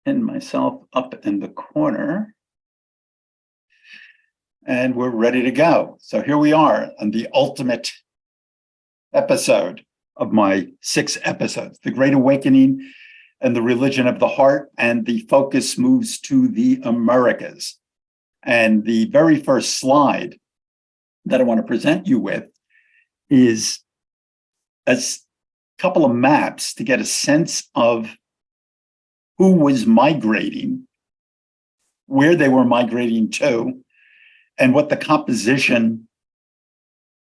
Pin myself up in the corner, and we're ready to go. So here we are on the ultimate episode of my 6 episodes, The Great Awakening and the Religion of the Heart, and the focus moves to the Americas. And the very first slide that I want to present you with is a couple of maps to get a sense of who was migrating, where they were migrating to, and what the composition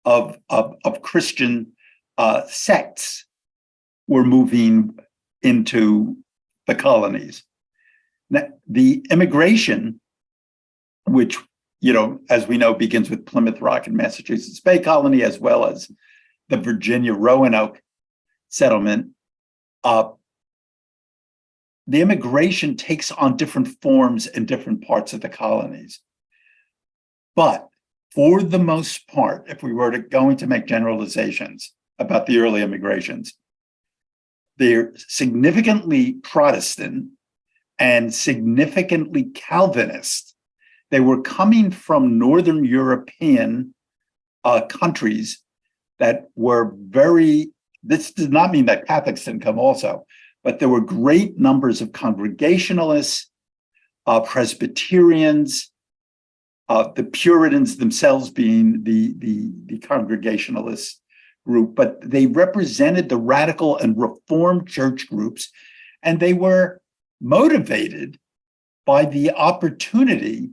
of Christian sects were moving into the colonies. Now, the immigration, which, as we know, begins with Plymouth Rock and Massachusetts Bay Colony, as well as the Virginia Roanoke settlement, the immigration takes on different forms in different parts of the colonies. But for the most part, if we were going to make generalizations about the early immigrations, they're significantly Protestant and significantly Calvinist. They were coming from Northern European countries that were this does not mean that Catholics didn't come also, but there were great numbers of Congregationalists, Presbyterians, the Puritans themselves being the Congregationalist group, but they represented the radical and Reformed church groups, and they were motivated by the opportunity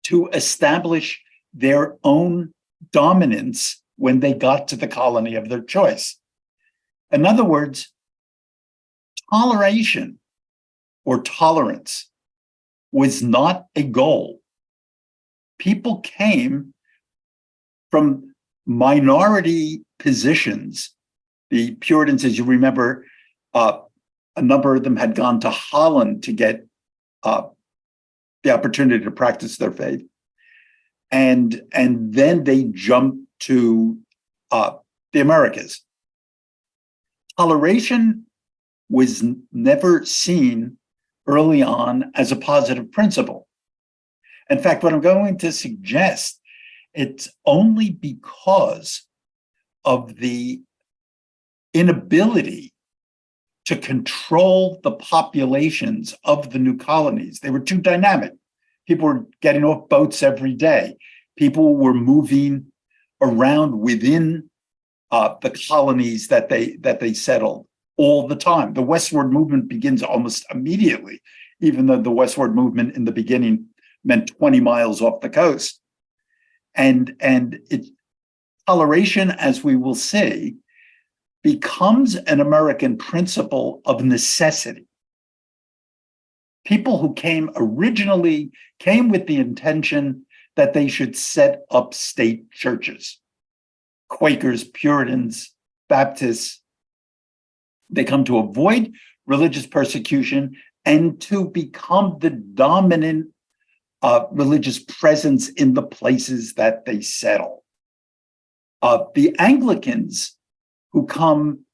to establish their own dominance when they got to the colony of their choice. In other words, toleration or tolerance was not a goal. People came from minority positions. The Puritans, as you remember, a number of them had gone to Holland to get the opportunity to practice their faith. And then they jumped to the Americas. Toleration was never seen early on as a positive principle. In fact, what I'm going to suggest, it's only because of the inability to control the populations of the new colonies. They were too dynamic. People were getting off boats every day. People were moving around within the colonies that they settled all the time. The westward movement begins almost immediately, even though the westward movement in the beginning meant 20 miles off the coast. And toleration, as we will see, becomes an American principle of necessity. People who originally came with the intention that they should set up state churches. Quakers, Puritans, Baptists, they come to avoid religious persecution and to become the dominant religious presence in the places that they settle. The Anglicans who come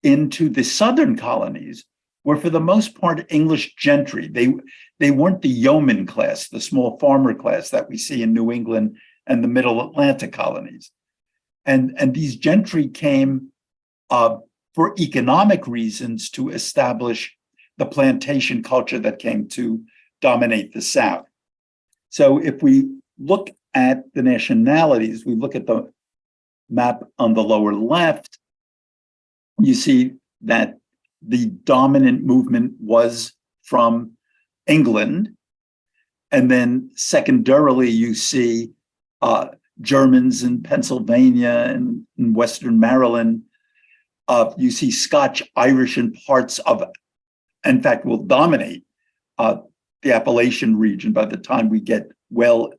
into the southern colonies were, for the most part, English gentry. They weren't the yeoman class, the small farmer class that we see in New England and the Middle Atlantic colonies. And these gentry came for economic reasons to establish the plantation culture that came to dominate the South. So if we look at the nationalities, we look at the map on the lower left, you see that the dominant movement was from England. And then secondarily, you see Germans in Pennsylvania and in Western Maryland. You see Scotch, Irish, and parts of, in fact, will dominate the Appalachian region by the time we get well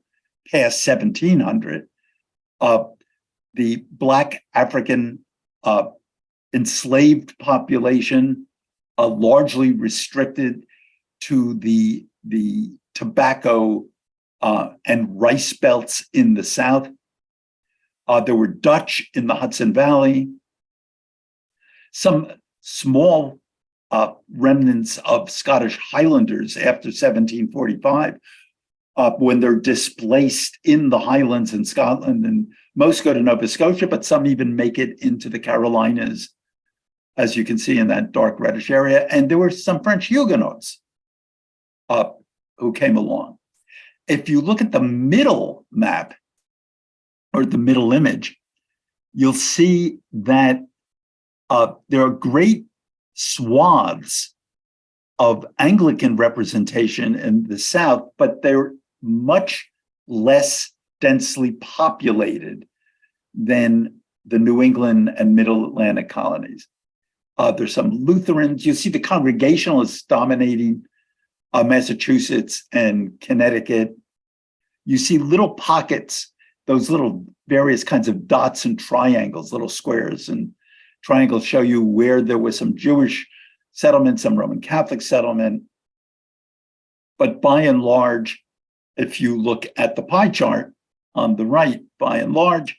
past 1700. The Black African enslaved population, largely restricted to the tobacco and rice belts in the South. There were Dutch in the Hudson Valley. Some small remnants of Scottish Highlanders after 1745, when they're displaced in the Highlands in Scotland, and most go to Nova Scotia, but some even make it into the Carolinas, as you can see in that dark reddish area. And there were some French Huguenots who came along. If you look at the middle map, or the middle image, you'll see that there are great swaths of Anglican representation in the South, but they're much less densely populated than the New England and Middle Atlantic colonies. There's some Lutherans. You see the Congregationalists dominating Massachusetts and Connecticut. You see little pockets, those little various kinds of dots and triangles, little squares and triangles show you where there was some Jewish settlement, some Roman Catholic settlement. But by and large, if you look at the pie chart on the right, by and large,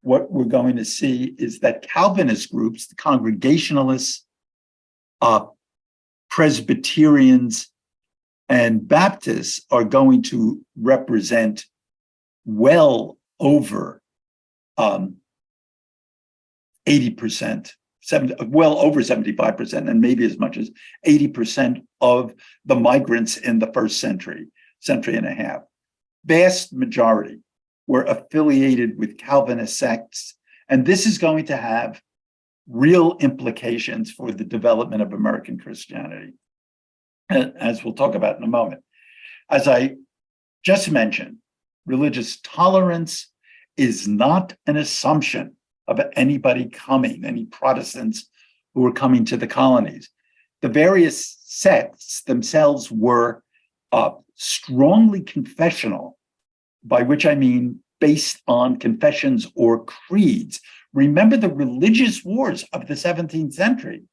what we're going to see is that Calvinist groups, the Congregationalists, Presbyterians, and Baptists are going to represent well over 80%, well over 75%, and maybe as much as 80% of the migrants in the first century and a half. Vast majority were affiliated with Calvinist sects, and this is going to have real implications for the development of American Christianity, as we'll talk about in a moment. As I just mentioned, religious tolerance is not an assumption of anybody coming, any Protestants who were coming to the colonies. The various sects themselves were strongly confessional, by which I mean based on confessions or creeds. Remember, the religious wars of the 17th century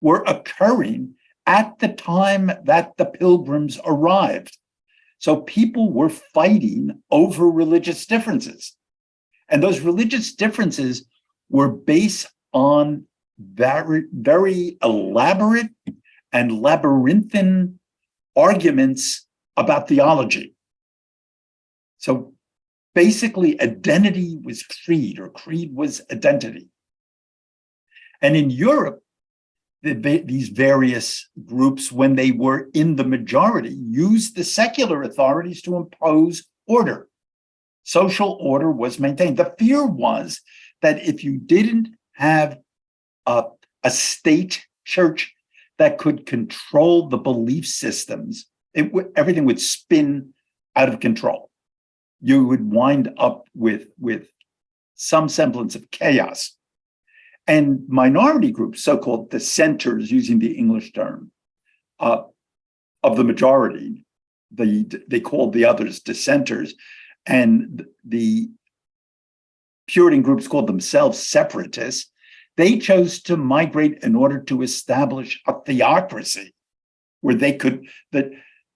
were occurring at the time that the Pilgrims arrived. So people were fighting over religious differences. And those religious differences were based on very, very elaborate and labyrinthine arguments about theology. So basically, identity was creed, or creed was identity. And in Europe, these various groups, when they were in the majority, used the secular authorities to impose order. Social order was maintained. The fear was that if you didn't have a state church that could control the belief systems, everything would spin out of control. You would wind up with some semblance of chaos. And minority groups, so-called dissenters, using the English term, of the majority, they called the others dissenters, and the Puritan groups called themselves separatists. They chose to migrate in order to establish a theocracy where the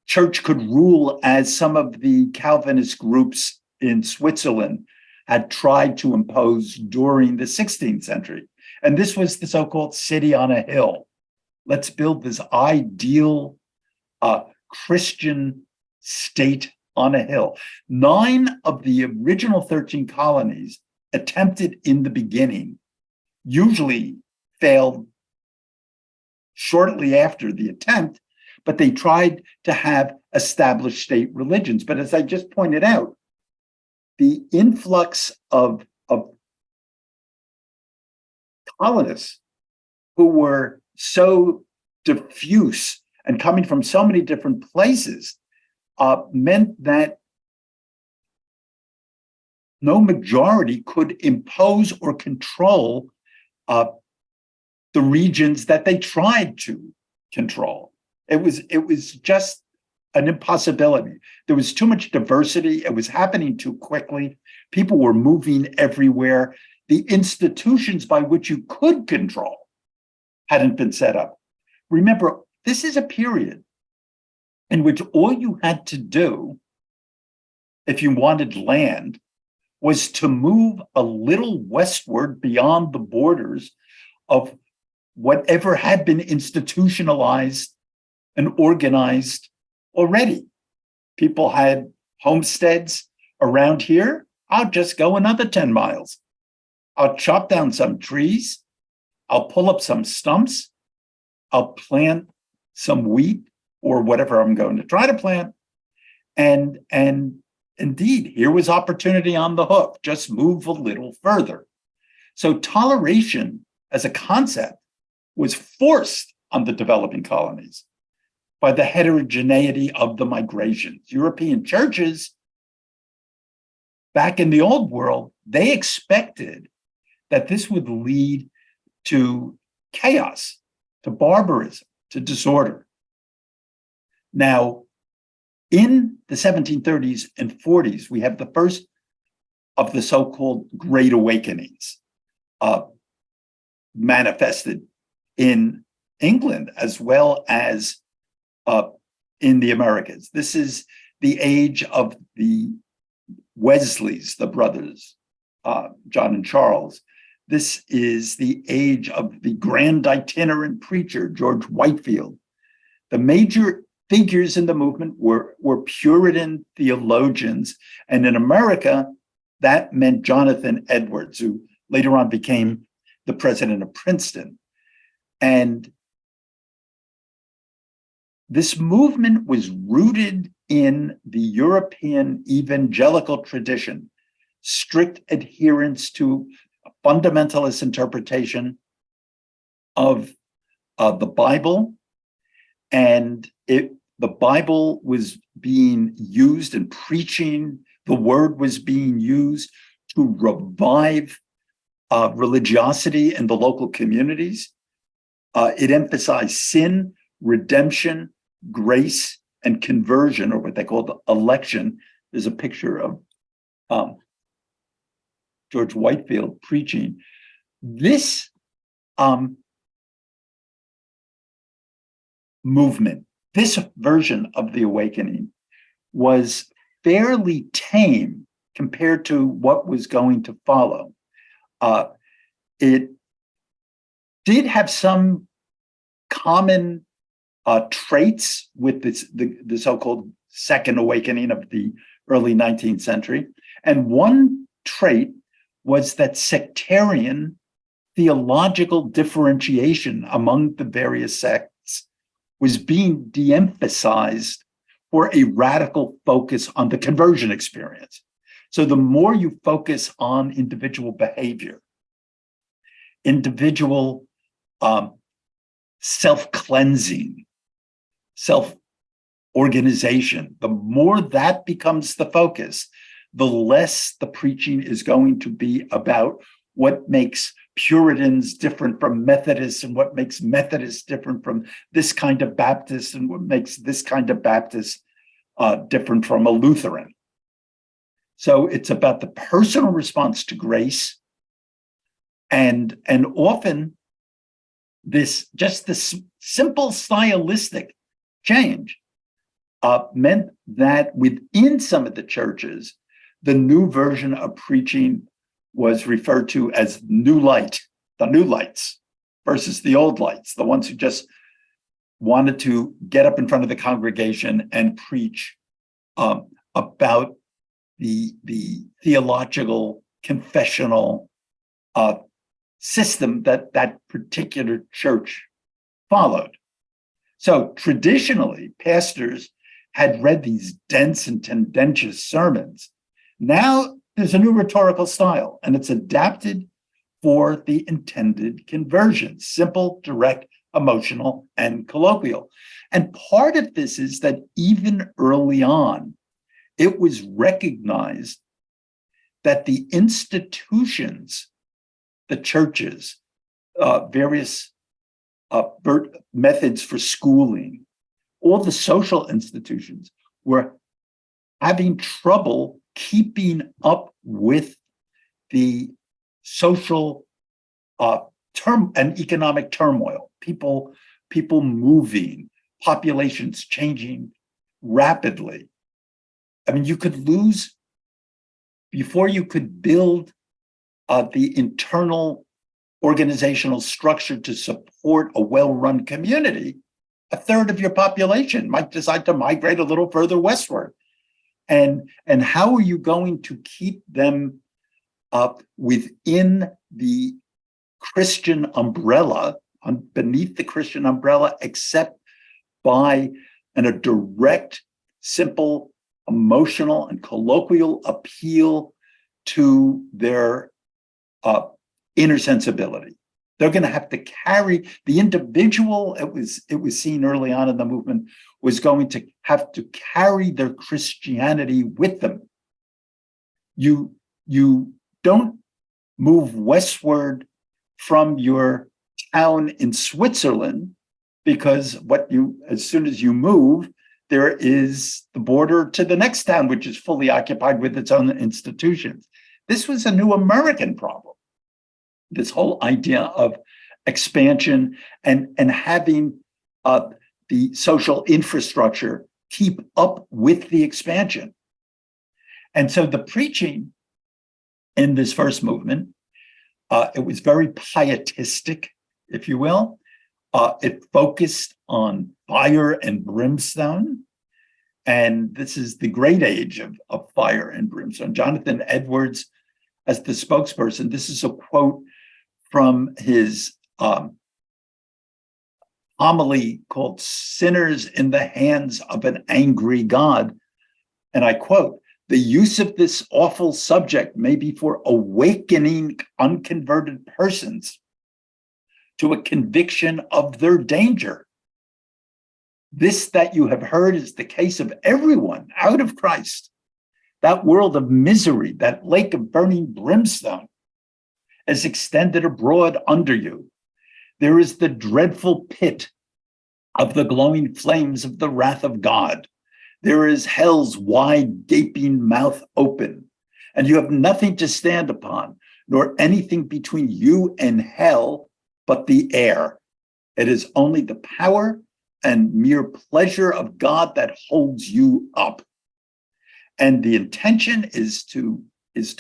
church could rule, as some of the Calvinist groups in Switzerland had tried to impose during the 16th century. And this was the so-called city on a hill. Let's build this ideal Christian state on a hill. 9 of the original 13 colonies attempted in the beginning, usually failed shortly after the attempt, but they tried to have established state religions. But as I just pointed out, the influx of colonists who were so diffuse and coming from so many different places meant that no majority could impose or control the regions that they tried to control. It was just an impossibility. There was too much diversity. It was happening too quickly. People were moving everywhere. The institutions by which you could control hadn't been set up. Remember, this is a period in which all you had to do, if you wanted land, was to move a little westward beyond the borders of whatever had been institutionalized and organized already. People had homesteads around here. I'll just go another 10 miles. I'll chop down some trees. I'll pull up some stumps. I'll plant some wheat or whatever I'm going to try to plant. And indeed, here was opportunity on the hook. Just move a little further. So toleration as a concept was forced on the developing colonies by the heterogeneity of the migrations. European churches, back in the old world, they expected that this would lead to chaos, to barbarism, to disorder. Now, in the 1730s and 40s, we have the first of the so-called Great Awakenings, manifested in England as well as in the Americas. This is the age of the Wesleys, the brothers, John and Charles. This is the age of the grand itinerant preacher, George Whitefield. The major figures in the movement were Puritan theologians. And in America, that meant Jonathan Edwards, who later on became the president of Princeton. And this movement was rooted in the European evangelical tradition, strict adherence to a fundamentalist interpretation of the Bible. And the Bible was being used and preaching, the word was being used to revive religiosity in the local communities. It emphasized sin, redemption, grace, and conversion, or what they called election. There's a picture of George Whitefield preaching. This movement, this version of the awakening, was fairly tame compared to what was going to follow. It did have some common traits with the so-called Second Awakening of the early 19th century. And one trait was that sectarian theological differentiation among the various sects was being de-emphasized for a radical focus on the conversion experience. So the more you focus on individual behavior, individual self-cleansing, self-organization, the more that becomes the focus, the less the preaching is going to be about what makes Puritans different from Methodists and what makes Methodists different from this kind of Baptist and what makes this kind of Baptist different from a Lutheran. So it's about the personal response to grace, and often this simple stylistic change meant that within some of the churches, the new version of preaching was referred to as new light, the new lights versus the old lights, the ones who just wanted to get up in front of the congregation and preach about the theological confessional system that particular church followed. So traditionally, pastors had read these dense and tendentious sermons. Now there's a new rhetorical style, and it's adapted for the intended conversion: simple, direct, emotional, and colloquial. And part of this is that even early on, it was recognized that the institutions, the churches, various methods for schooling, all the social institutions were having trouble keeping up with the social and economic turmoil, people moving, populations changing rapidly. I mean, you could lose, before you could build the internal organizational structure to support a well-run community, a third of your population might decide to migrate a little further westward. And how are you going to keep them up within the Christian umbrella, beneath the Christian umbrella, except by a direct, simple, emotional, and colloquial appeal to their inner sensibility? They're going to have to carry the individual. It was seen early on in the movement was going to have to carry their Christianity with them. You don't move westward from your town in Switzerland, because as soon as you move, there is the border to the next town, which is fully occupied with its own institutions. This was a new American problem. This whole idea of expansion and having the social infrastructure keep up with the expansion. And so the preaching in this first movement, it was very pietistic, if you will. It focused on fire and brimstone. And this is the great age of fire and brimstone. Jonathan Edwards, as the spokesperson, this is a quote from his homily called "Sinners in the Hands of an Angry God." And I quote, "The use of this awful subject may be for awakening unconverted persons to a conviction of their danger. This that you have heard is the case of everyone out of Christ. That world of misery, that lake of burning brimstone, is extended abroad under you. There is the dreadful pit of the glowing flames of the wrath of God. There is hell's wide gaping mouth open, and you have nothing to stand upon, nor anything between you and hell but the air. It is only the power and mere pleasure of God that holds you up." And the intention is to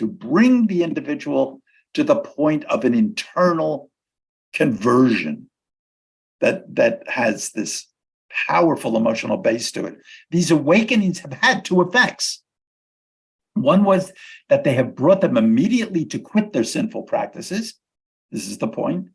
bring the individual to the point of an internal conversion that has this powerful emotional base to it. These awakenings have had two effects. One was that they have brought them immediately to quit their sinful practices. This is the point.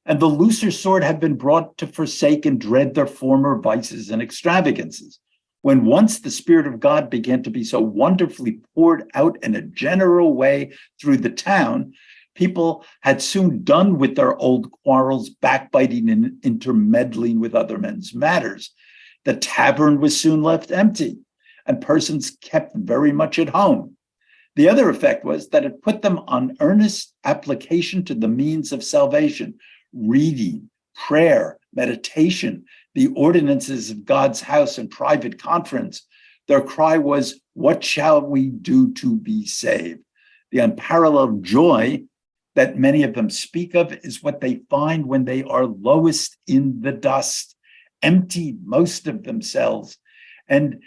And the looser sort have been brought to forsake and dread their former vices and extravagances. When once the Spirit of God began to be so wonderfully poured out in a general way through the town, people had soon done with their old quarrels, backbiting, and intermeddling with other men's matters. The tavern was soon left empty, and persons kept very much at home. The other effect was that it put them on earnest application to the means of salvation, reading, prayer, meditation, the ordinances of God's house and private conference. Their cry was, "What shall we do to be saved?" The unparalleled joy that many of them speak of is what they find when they are lowest in the dust, empty most of themselves, and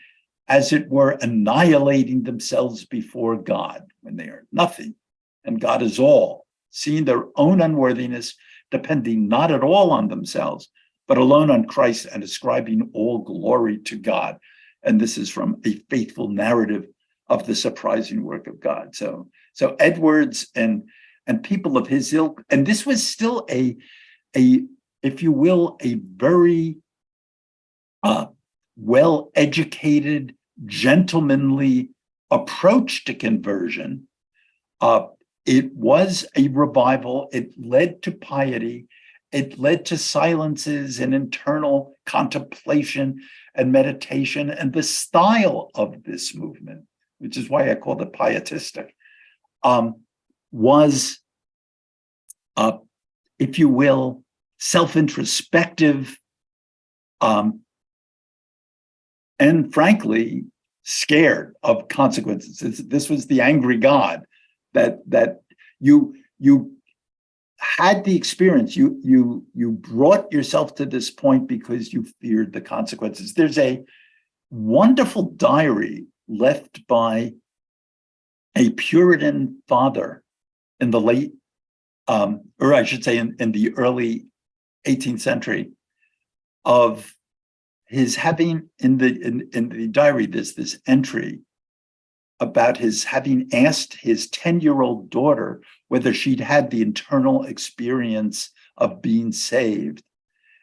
as it were, annihilating themselves before God, when they are nothing and God is all, seeing their own unworthiness, depending not at all on themselves, but alone on Christ, and ascribing all glory to God. And this is from A Faithful Narrative of the Surprising Work of God. So Edwards and people of his ilk, and this was still a if you will, a very well-educated, gentlemanly approach to conversion. It was a revival. It led to piety. It led to silences and internal contemplation and meditation. And the style of this movement, which is why I called it pietistic, was, if you will, self-introspective, and frankly, scared of consequences. This was the angry God that you had the experience. You brought yourself to this point because you feared the consequences. There's a wonderful diary left by a Puritan father in the late or I should say in the early 18th century, of his having in the diary, this entry about his having asked his 10-year-old daughter whether she'd had the internal experience of being saved.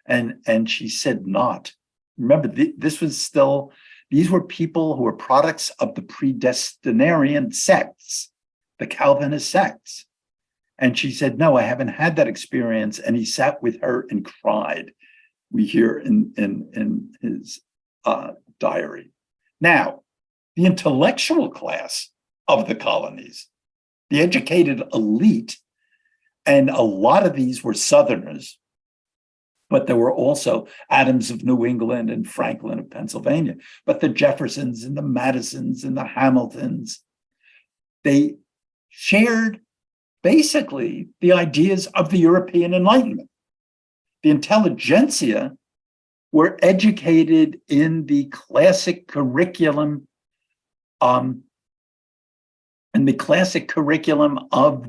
And she said not. Remember, these were people who were products of the predestinarian sects, the Calvinist sects. And she said, no, I haven't had that experience. And he sat with her and cried, we hear in his diary. Now, the intellectual class of the colonies, the educated elite, and a lot of these were Southerners, but there were also Adams of New England and Franklin of Pennsylvania, but the Jeffersons and the Madisons and the Hamiltons, they shared basically the ideas of the European Enlightenment. The intelligentsia were educated in the classic curriculum, of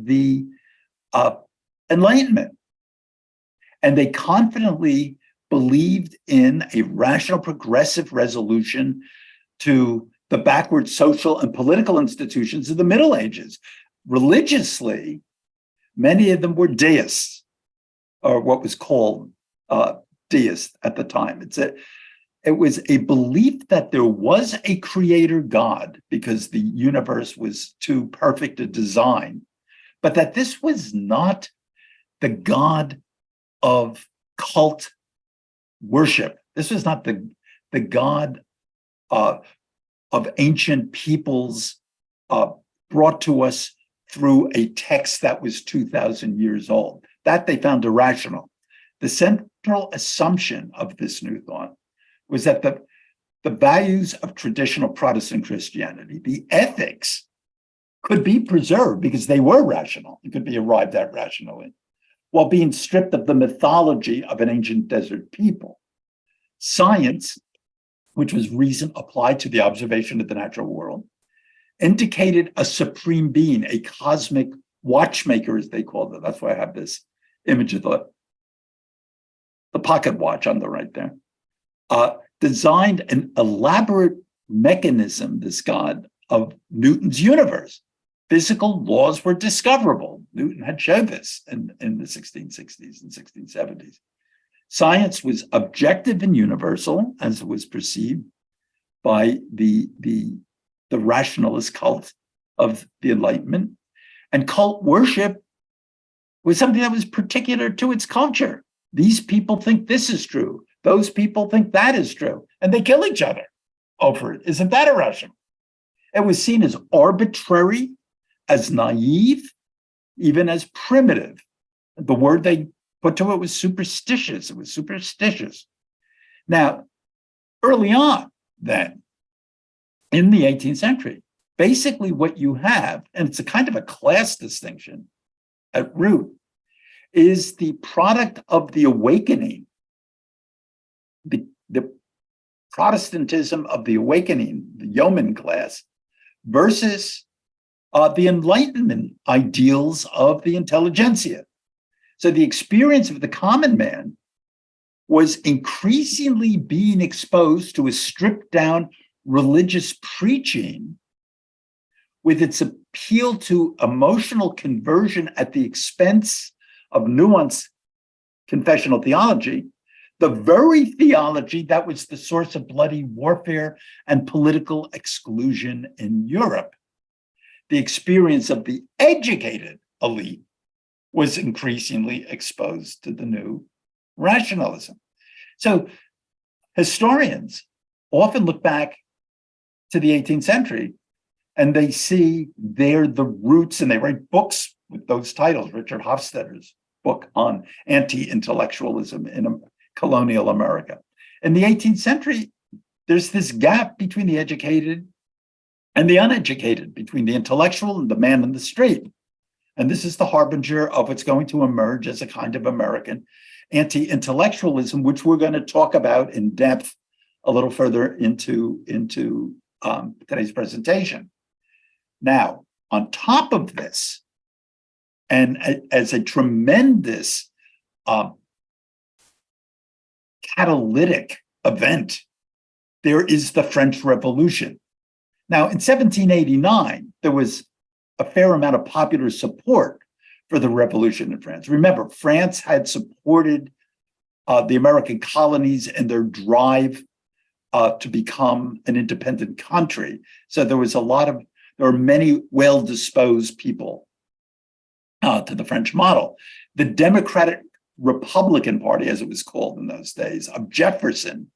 the Enlightenment. And they confidently believed in a rational, progressive resolution to the backward social and political institutions of the Middle Ages. Religiously, many of them were deists, or what was called deists at the time. It was a belief that there was a creator God because the universe was too perfect a design, but that this was not the God of cult worship. This was not the God of ancient peoples brought to us through a text that was 2,000 years old. That they found irrational. The central assumption of this new thought was that the values of traditional Protestant Christianity, the ethics, could be preserved because they were rational. It could be arrived at rationally, while being stripped of the mythology of an ancient desert people. Science, which was reason applied to the observation of the natural world, indicated a supreme being, a cosmic watchmaker, as they called it. That's why I have this image of the pocket watch on the right there. Designed an elaborate mechanism, this God, of Newton's universe. Physical laws were discoverable. Newton had shown this in the 1660s and 1670s. Science was objective and universal, as it was perceived by the rationalist cult of the Enlightenment. And cult worship was something that was particular to its culture. These people think this is true. Those people think that is true. And they kill each other over it. Isn't that irrational? It was seen as arbitrary, as naive, even as primitive. The word they put to it was superstitious. It was superstitious. Now, early on, then, in the 18th century, basically what you have, and it's a kind of a class distinction at root, is the product of the awakening, the Protestantism of the awakening, the yeoman class, versus the Enlightenment ideals of the intelligentsia. So the experience of the common man was increasingly being exposed to a stripped down religious preaching with its appeal to emotional conversion at the expense of nuanced confessional theology, the very theology that was the source of bloody warfare and political exclusion in Europe. The experience of the educated elite was increasingly exposed to the new rationalism. So historians often look back to the 18th century and they see there the roots, and they write books with those titles. Richard Hofstadter's book on anti-intellectualism in colonial America. In the 18th century, there's this gap between the educated and the uneducated, between the intellectual and the man in the street. And this is the harbinger of what's going to emerge as a kind of American anti-intellectualism, which we're going to talk about in depth a little further into today's presentation. Now, on top of this, And as a tremendous catalytic event, there is the French Revolution. Now, in 1789, there was a fair amount of popular support for the revolution in France. Remember, France had supported the American colonies in their drive to become an independent country. So there were many well-disposed people to the French model. The Democratic Republican Party, as it was called in those days, of Jefferson,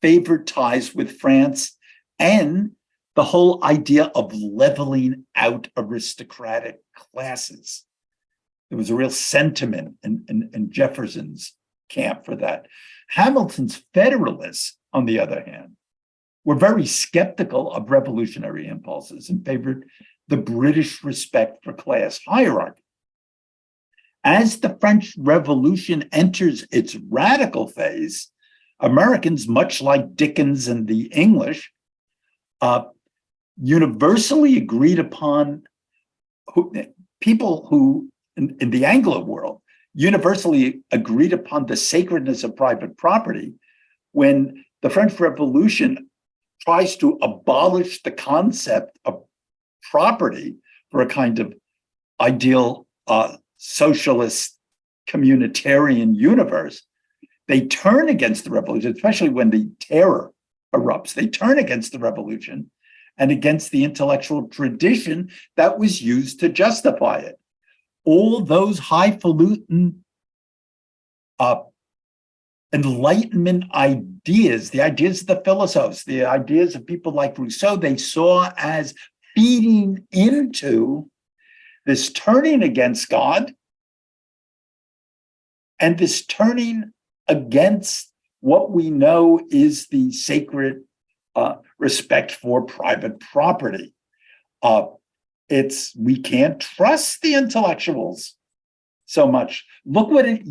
favored ties with France and the whole idea of leveling out aristocratic classes. There was a real sentiment in Jefferson's camp for that. Hamilton's Federalists, on the other hand, were very skeptical of revolutionary impulses and favored the British respect for class hierarchy. As the French Revolution enters its radical phase, Americans, much like Dickens and the English, universally agreed upon, people who, in the Anglo world, universally agreed upon the sacredness of private property. When the French Revolution tries to abolish the concept of property for a kind of ideal socialist communitarian universe, they turn against the revolution, especially when the terror erupts. They turn against the revolution and against the intellectual tradition that was used to justify it. All those highfalutin Enlightenment ideas, the ideas of the philosophers, the ideas of people like Rousseau, they saw as feeding into this turning against God and this turning against what we know is the sacred respect for private property. We can't trust the intellectuals so much. Look what it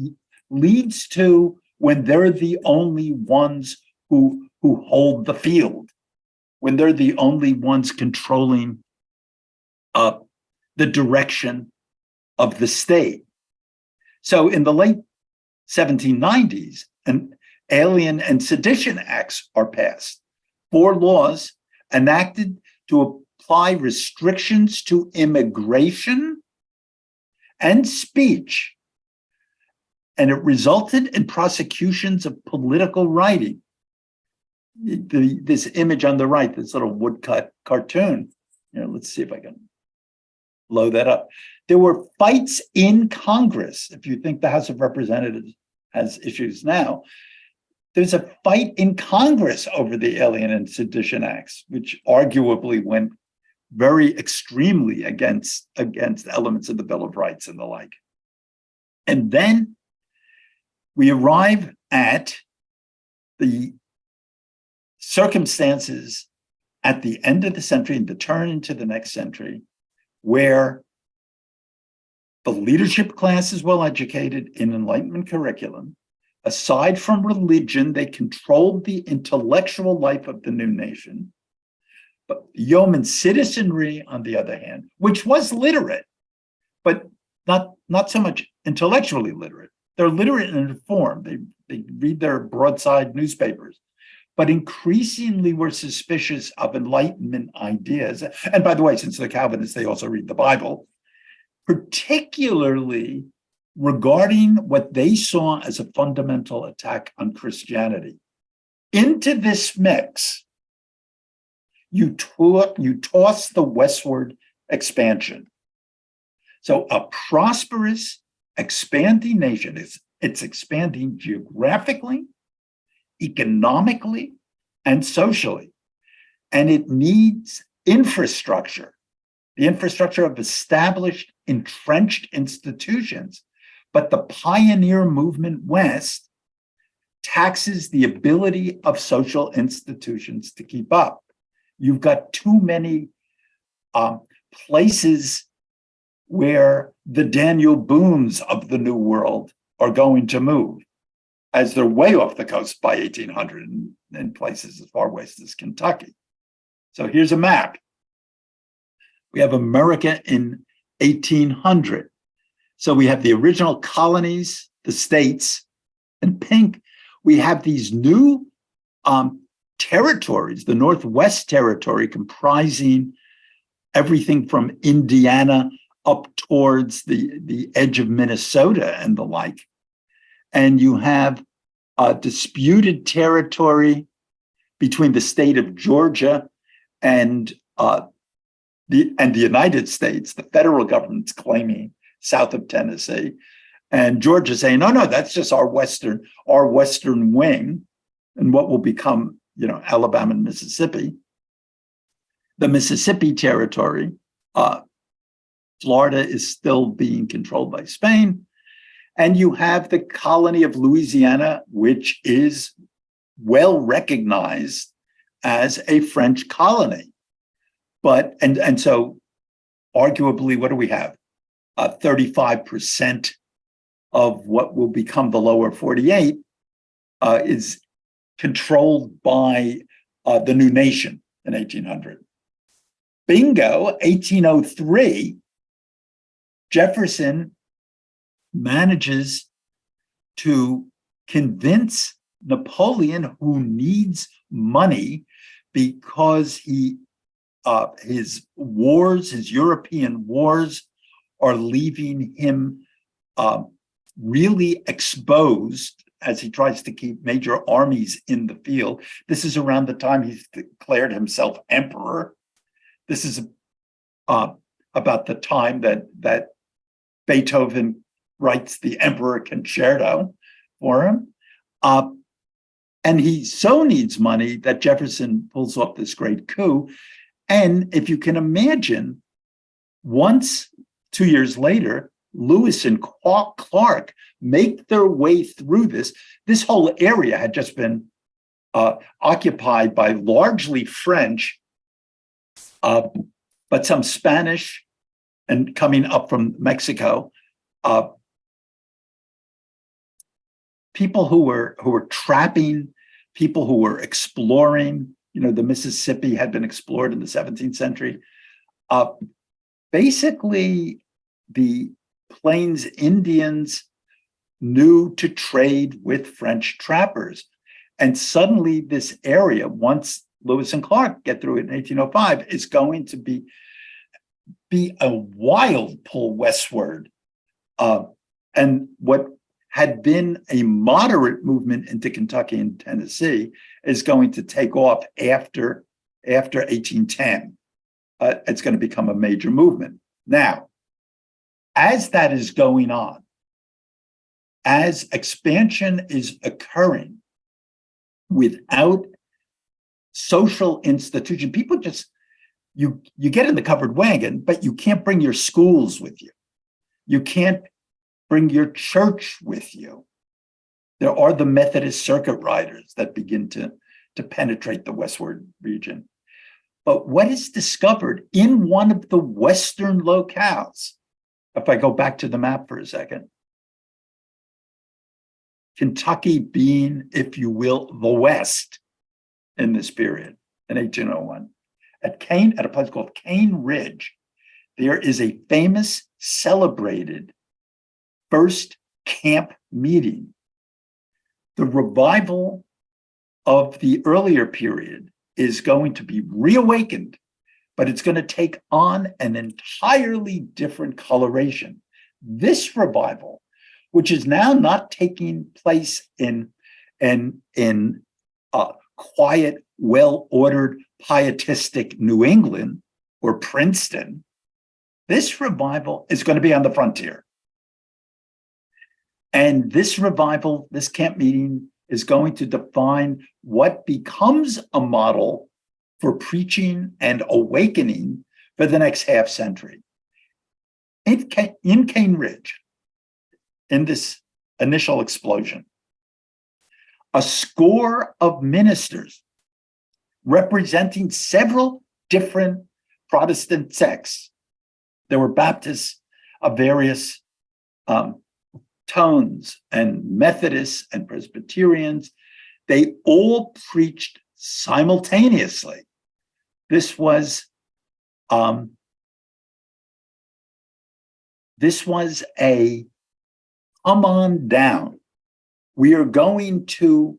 leads to when they're the only ones who hold the field, when they're the only ones controlling the direction of the state. So in the late 1790s, an Alien and Sedition Acts are passed, 4 laws enacted to apply restrictions to immigration and speech. And it resulted in prosecutions of political writing. This image on the right, this little woodcut cartoon, let's see if I can load that up. There were fights in Congress. If you think the House of Representatives has issues now, there's a fight in Congress over the Alien and Sedition Acts, which arguably went very extremely against elements of the Bill of Rights and the like. And then we arrive at the circumstances at the end of the century and the turn into the next century, where the leadership class is well educated in Enlightenment curriculum. Aside from religion, they controlled the intellectual life of the new nation. But yeoman citizenry, on the other hand, which was literate, but not so much intellectually literate. They're literate and informed. They read their broadside newspapers, but increasingly were suspicious of Enlightenment ideas. And by the way, since they're Calvinists, they also read the Bible, particularly regarding what they saw as a fundamental attack on Christianity. Into this mix, you toss the westward expansion. So a prosperous, expanding nation, it's expanding geographically, economically, and socially. And it needs infrastructure, the infrastructure of established, entrenched institutions. But the pioneer movement West taxes the ability of social institutions to keep up. You've got too many places where the Daniel Boones of the New World are going to move, as they're way off the coast by 1800 in places as far west as Kentucky. So here's a map. We have America in 1800. So we have the original colonies, the states, and pink, we have these new territories, the Northwest Territory comprising everything from Indiana up towards the edge of Minnesota and the like. And you have a disputed territory between the state of Georgia and the United States. The federal government's claiming south of Tennessee, and Georgia saying, no, that's just our western wing, and what will become, Alabama and Mississippi. The Mississippi Territory, Florida is still being controlled by Spain. And you have the colony of Louisiana, which is well recognized as a French colony. But, and so arguably, what do we have? 35% of what will become the lower 48 is controlled by the new nation in 1800. Bingo, 1803, Jefferson manages to convince Napoleon, who needs money because his wars, his European wars, are leaving him really exposed as he tries to keep major armies in the field. This is around the time he's declared himself emperor. This is about the time that Beethoven writes the Emperor Concerto for him. And he so needs money that Jefferson pulls off this great coup. And if you can imagine, once 2 years later, Lewis and Clark make their way through this whole area had just been occupied by largely French, but some Spanish, and coming up from Mexico, people who were trapping, people who were exploring. The Mississippi had been explored in the 17th century. Basically, the Plains Indians knew to trade with French trappers. And suddenly this area, once Lewis and Clark get through it in 1805, is going to be a wild pull westward. And what had been a moderate movement into Kentucky and Tennessee is going to take off after 1810. It's going to become a major movement. Now, as that is going on, as expansion is occurring without social institution, people just, you get in the covered wagon, but you can't bring your schools with you. You can't bring your church with you. There are the Methodist circuit riders that begin to penetrate the westward region. But what is discovered in one of the western locales, if I go back to the map for a second, Kentucky being, if you will, the West in this period, in 1801, at a place called Cane Ridge, there is a famous, celebrated first camp meeting. The revival of the earlier period is going to be reawakened, but it's going to take on an entirely different coloration. This revival, which is now not taking place in quiet, well-ordered, pietistic New England or Princeton, this revival is going to be on the frontier. And this revival, this camp meeting, is going to define what becomes a model for preaching and awakening for the next half century. In Cane Ridge, in this initial explosion, a score of ministers representing several different Protestant sects. There were Baptists of various tones and Methodists and Presbyterians. They all preached simultaneously. This was This was a come on down. We are going to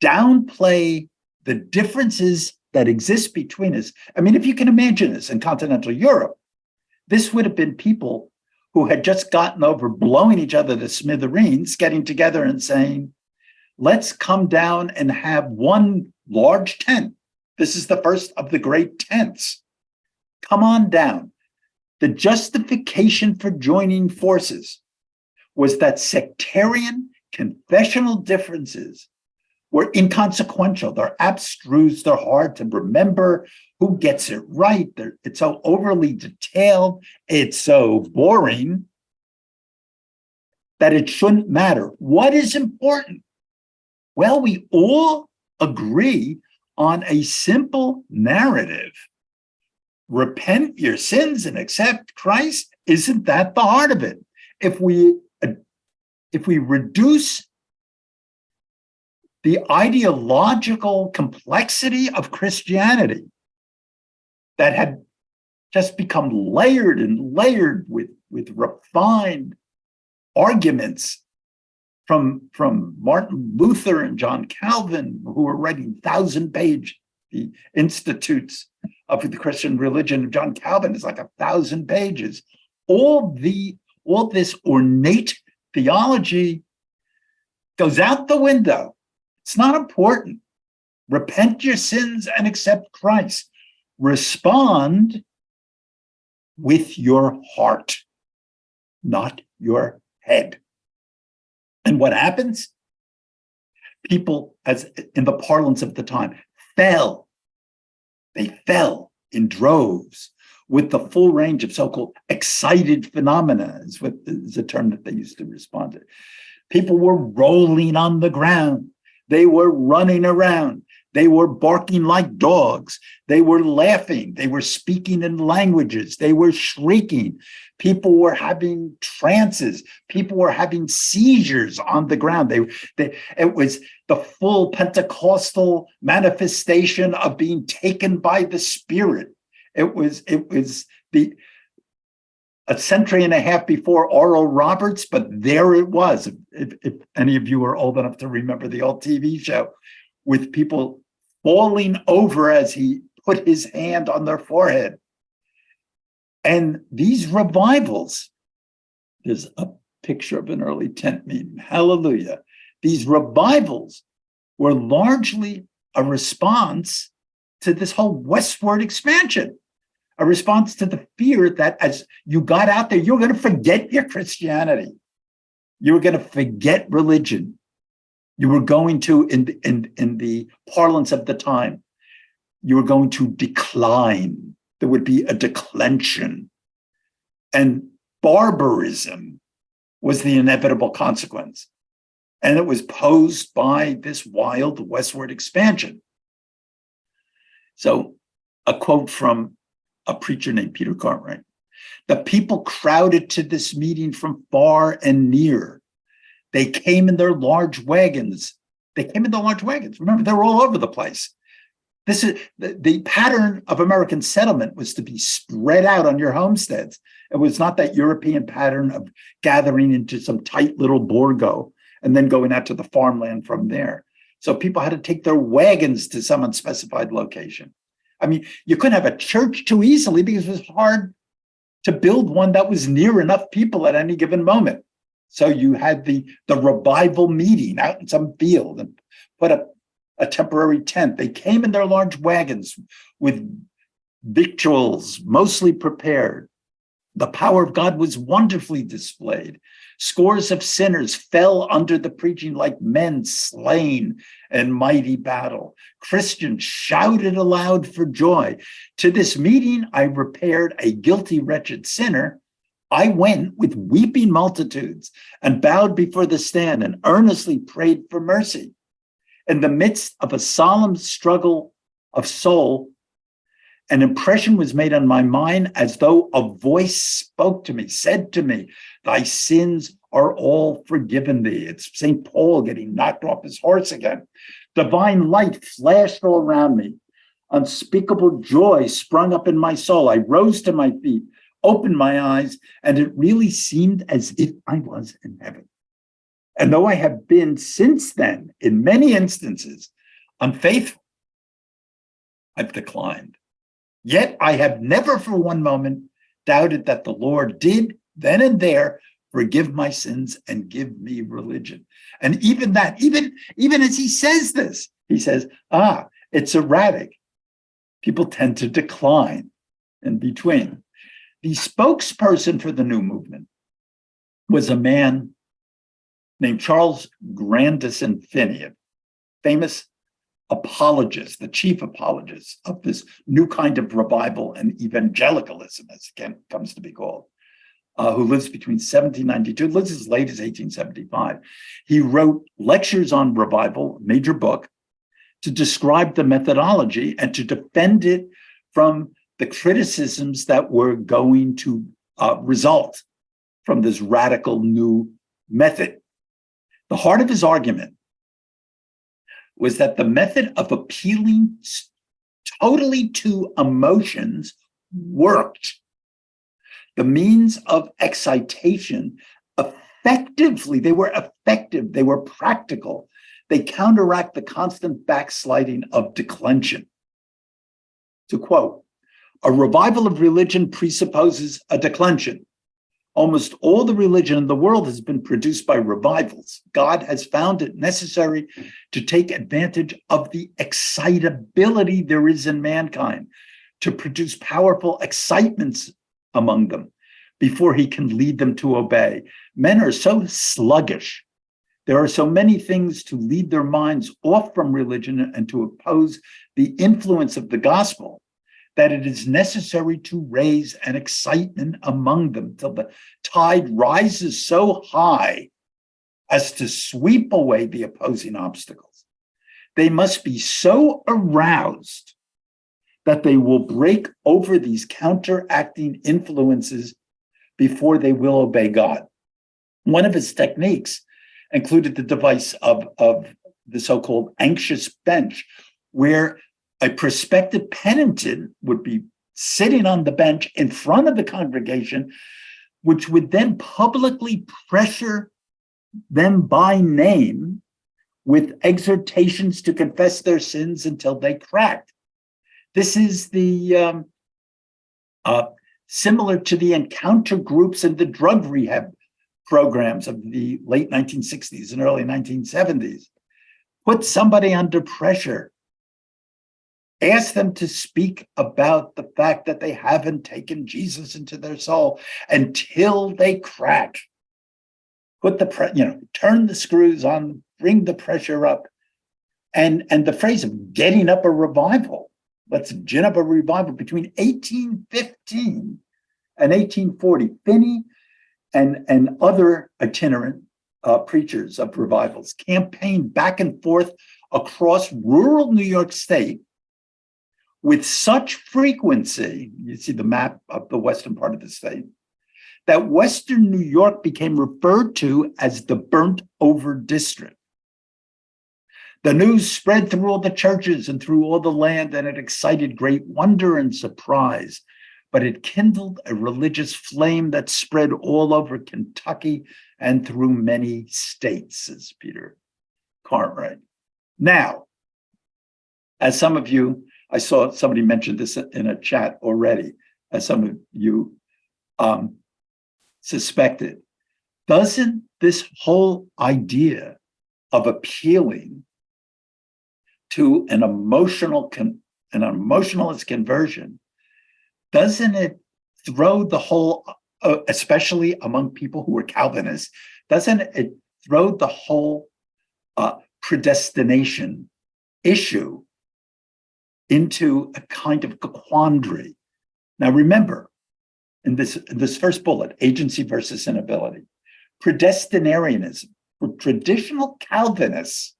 downplay the differences that exist between us. I mean, if you can imagine this in continental Europe, this would have been people who had just gotten over blowing each other to smithereens, getting together and saying, let's come down and have one large tent. This is the first of the great tents. Come on down. The justification for joining forces was that sectarian confessional differences were inconsequential. They're abstruse. They're hard to remember. Who gets it right? It's so overly detailed. It's so boring that it shouldn't matter. What is important? Well, we all agree on a simple narrative. Repent your sins and accept Christ. Isn't that the heart of it? If we reduce the ideological complexity of Christianity that had just become layered and layered with refined arguments from Martin Luther and John Calvin, who were writing 1,000-page, the Institutes of the Christian Religion of John Calvin is like 1,000 pages. All this ornate theology goes out the window. It's not important. Repent your sins and accept Christ. Respond with your heart, not your head. And what happens? People, as in the parlance of the time, fell. They fell in droves with the full range of so-called excited phenomena, is a term that they used to respond to. People were rolling on the ground. They were running around. They were barking like dogs. They were laughing. They were speaking in languages. They were shrieking. People were having trances. People were having seizures on the ground. It was the full Pentecostal manifestation of being taken by the Spirit. It was a century and a half before Oral Roberts, but there it was. If any of you are old enough to remember the old TV show, with people falling over as he put his hand on their forehead. And these revivals, there's a picture of an early tent meeting, hallelujah. These revivals were largely a response to this whole westward expansion, a response to the fear that as you got out there, you're going to forget your Christianity. You were going to forget religion. You were going to, in the parlance of the time, you were going to decline. There would be a declension. And barbarism was the inevitable consequence. And it was posed by this wild westward expansion. So a quote from a preacher named Peter Cartwright. The people crowded to this meeting from far and near. They came in their large wagons. Remember, they were all over the place. This is the pattern of American settlement was to be spread out on your homesteads. It was not that European pattern of gathering into some tight little borgo and then going out to the farmland from there. So people had to take their wagons to some unspecified location. I mean, you couldn't have a church too easily because it was hard to build one that was near enough people at any given moment. So you had the revival meeting out in some field and put up a temporary tent. They came in their large wagons with victuals mostly prepared. The power of God was wonderfully displayed. Scores of sinners fell under the preaching like men slain in mighty battle. Christians shouted aloud for joy. To this meeting, I repaired a guilty, wretched sinner. I went with weeping multitudes and bowed before the stand and earnestly prayed for mercy. In the midst of a solemn struggle of soul, an impression was made on my mind as though a voice spoke to me, said to me, thy sins are all forgiven thee. It's St. Paul getting knocked off his horse again. Divine light flashed all around me. Unspeakable joy sprung up in my soul. I rose to my feet. opened my eyes, and it really seemed as if I was in heaven. And though I have been since then, in many instances, unfaithful, I've declined. Yet I have never for one moment doubted that the Lord did then and there forgive my sins and give me religion. And even that, even as he says this, he says, it's erratic. People tend to decline in between. The spokesperson for the new movement was a man named Charles Grandison Finney, a famous apologist, the chief apologist of this new kind of revival and evangelicalism, as it comes to be called, who lives between 1792, lives as late as 1875. He wrote lectures on revival, a major book, to describe the methodology and to defend it from the criticisms that were going to result from this radical new method. The heart of his argument was that the method of appealing totally to emotions worked. The means of excitation they were effective, they were practical. They counteract the constant backsliding of declension. To quote, a revival of religion presupposes a declension. Almost all the religion in the world has been produced by revivals. God has found it necessary to take advantage of the excitability there is in mankind, to produce powerful excitements among them before he can lead them to obey. Men are so sluggish. There are so many things to lead their minds off from religion and to oppose the influence of the gospel, that it is necessary to raise an excitement among them till the tide rises so high as to sweep away the opposing obstacles. They must be so aroused that they will break over these counteracting influences before they will obey God. One of his techniques included the device of the so-called anxious bench, where a prospective penitent would be sitting on the bench in front of the congregation, which would then publicly pressure them by name with exhortations to confess their sins until they cracked. This is the similar to the encounter groups and the drug rehab programs of the late 1960s and early 1970s. Put somebody under pressure. Ask them to speak about the fact that they haven't taken Jesus into their soul until they crack. Put turn the screws on, bring the pressure up. And the phrase of getting up a revival, let's gin up a revival between 1815 and 1840. Finney and other itinerant preachers of revivals campaigned back and forth across rural New York State with such frequency, you see the map of the western part of the state, that Western New York became referred to as the burnt over district. The news spread through all the churches and through all the land, and it excited great wonder and surprise. But it kindled a religious flame that spread all over Kentucky and through many states, says Peter Cartwright. Now, as some of you, I saw somebody mention this in a chat already, as some of you suspected, doesn't this whole idea of appealing to an emotionalist conversion, doesn't it throw the whole, especially among people who are Calvinists, doesn't it throw the whole predestination issue into a kind of quandary? Now, remember, in this first bullet, agency versus inability, predestinarianism, for traditional Calvinists,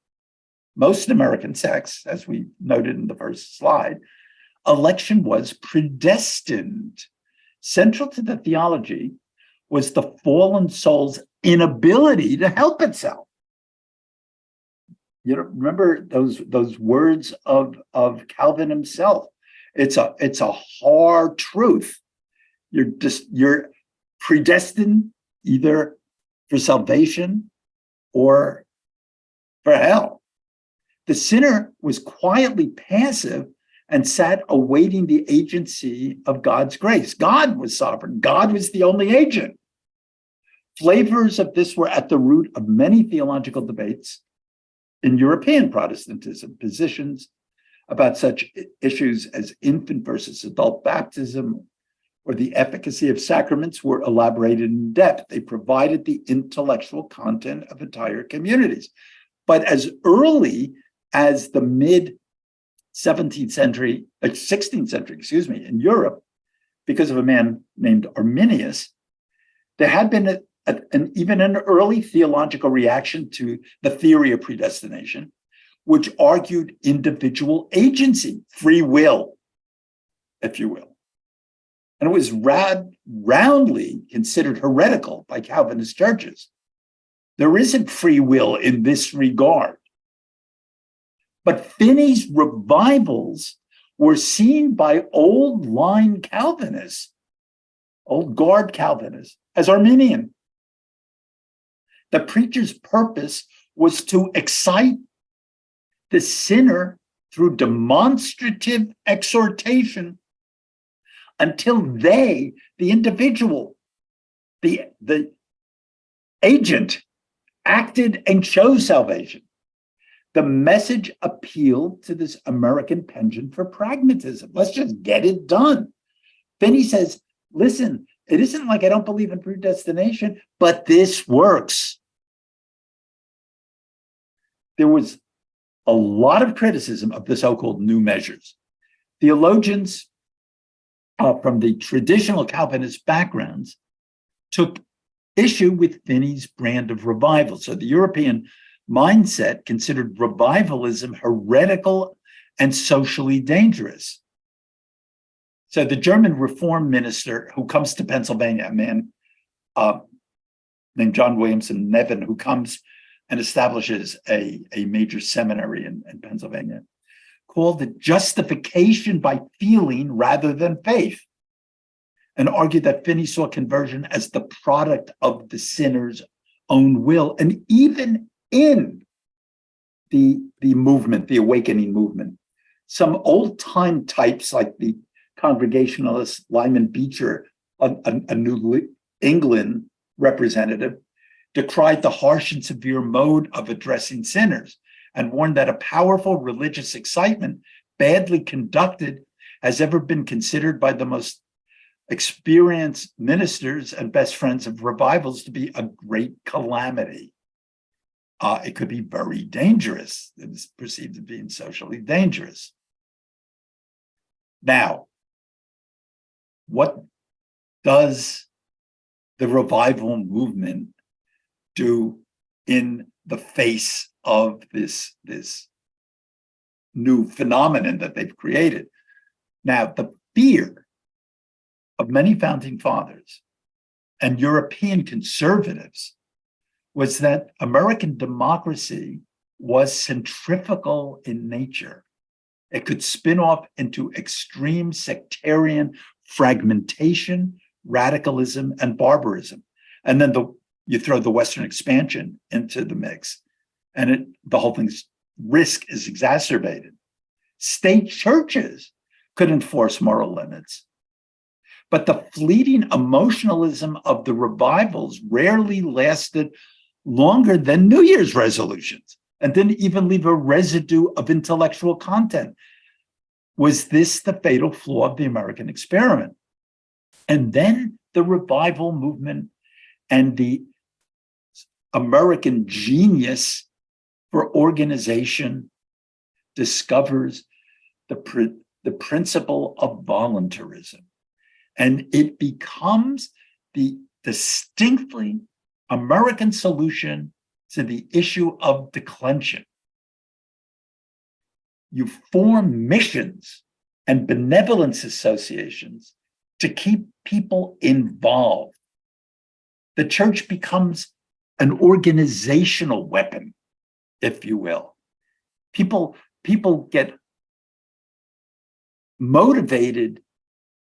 most American sects, as we noted in the first slide, election was predestined. Central to the theology was the fallen soul's inability to help itself. You know, remember those words of Calvin himself. It's a hard truth you're predestined either for salvation or for hell. The sinner was quietly passive and sat awaiting the agency of God's grace. God was sovereign. God was the only agent. Flavors of this were at the root of many theological debates in European Protestantism. Positions about such issues as infant versus adult baptism or the efficacy of sacraments were elaborated in depth. They provided the intellectual content of entire communities. But as early as the mid 16th century, in Europe, because of a man named Arminius, there had been even an early theological reaction to the theory of predestination, which argued individual agency, free will, if you will. And it was roundly considered heretical by Calvinist churches. There isn't free will in this regard. But Finney's revivals were seen by old line Calvinists, old guard Calvinists, as Arminian. The preacher's purpose was to excite the sinner through demonstrative exhortation until they, the individual, the agent, acted and chose salvation. The message appealed to this American penchant for pragmatism. Let's just get it done. Finney says, listen, it isn't like I don't believe in predestination, but this works. There was a lot of criticism of the so-called new measures. Theologians from the traditional Calvinist backgrounds took issue with Finney's brand of revival. So the European mindset considered revivalism heretical and socially dangerous. So the German Reform minister who comes to Pennsylvania, a man named John Williamson Nevin, who comes and establishes a major seminary in Pennsylvania, called it justification by feeling rather than faith, and argued that Finney saw conversion as the product of the sinner's own will. And even in the movement, the awakening movement, some old-time types like the Congregationalist Lyman Beecher, a New England representative, decried the harsh and severe mode of addressing sinners and warned that a powerful religious excitement, badly conducted, has ever been considered by the most experienced ministers and best friends of revivals to be a great calamity. It could be very dangerous. It is perceived as being socially dangerous. Now, what does the revival movement do in the face of this new phenomenon that they've created? Now, the fear of many founding fathers and European conservatives was that American democracy was centrifugal in nature. It could spin off into extreme sectarian fragmentation, radicalism, and barbarism. And then you throw the Western expansion into the mix, and the whole thing's risk is exacerbated. State churches could enforce moral limits, but the fleeting emotionalism of the revivals rarely lasted longer than New Year's resolutions and didn't even leave a residue of intellectual content. Was this the fatal flaw of the American experiment? And then the revival movement and the American genius for organization discovers the principle of voluntarism. And it becomes the distinctly American solution to the issue of declension. You form missions and benevolence associations to keep people involved. The church becomes an organizational weapon, if you will. People get motivated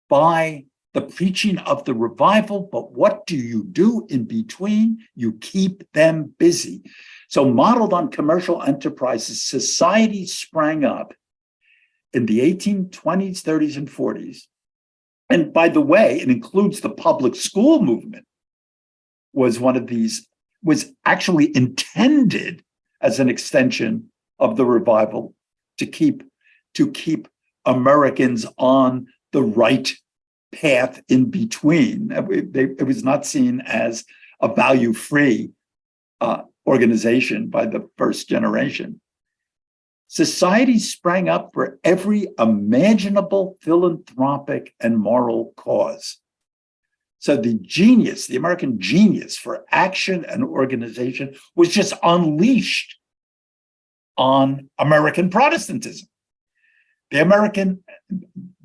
by the preaching of the revival, but what do you do in between? You keep them busy. So modeled on commercial enterprises, society sprang up in the 1820s, 30s, and 40s. And by the way, it includes the public school movement, was one of these, was actually intended as an extension of the revival to keep Americans on the right path in between. It was not seen as a value-free organization by the first generation. Society sprang up for every imaginable philanthropic and moral cause. So the American genius for action and organization was just unleashed on American Protestantism.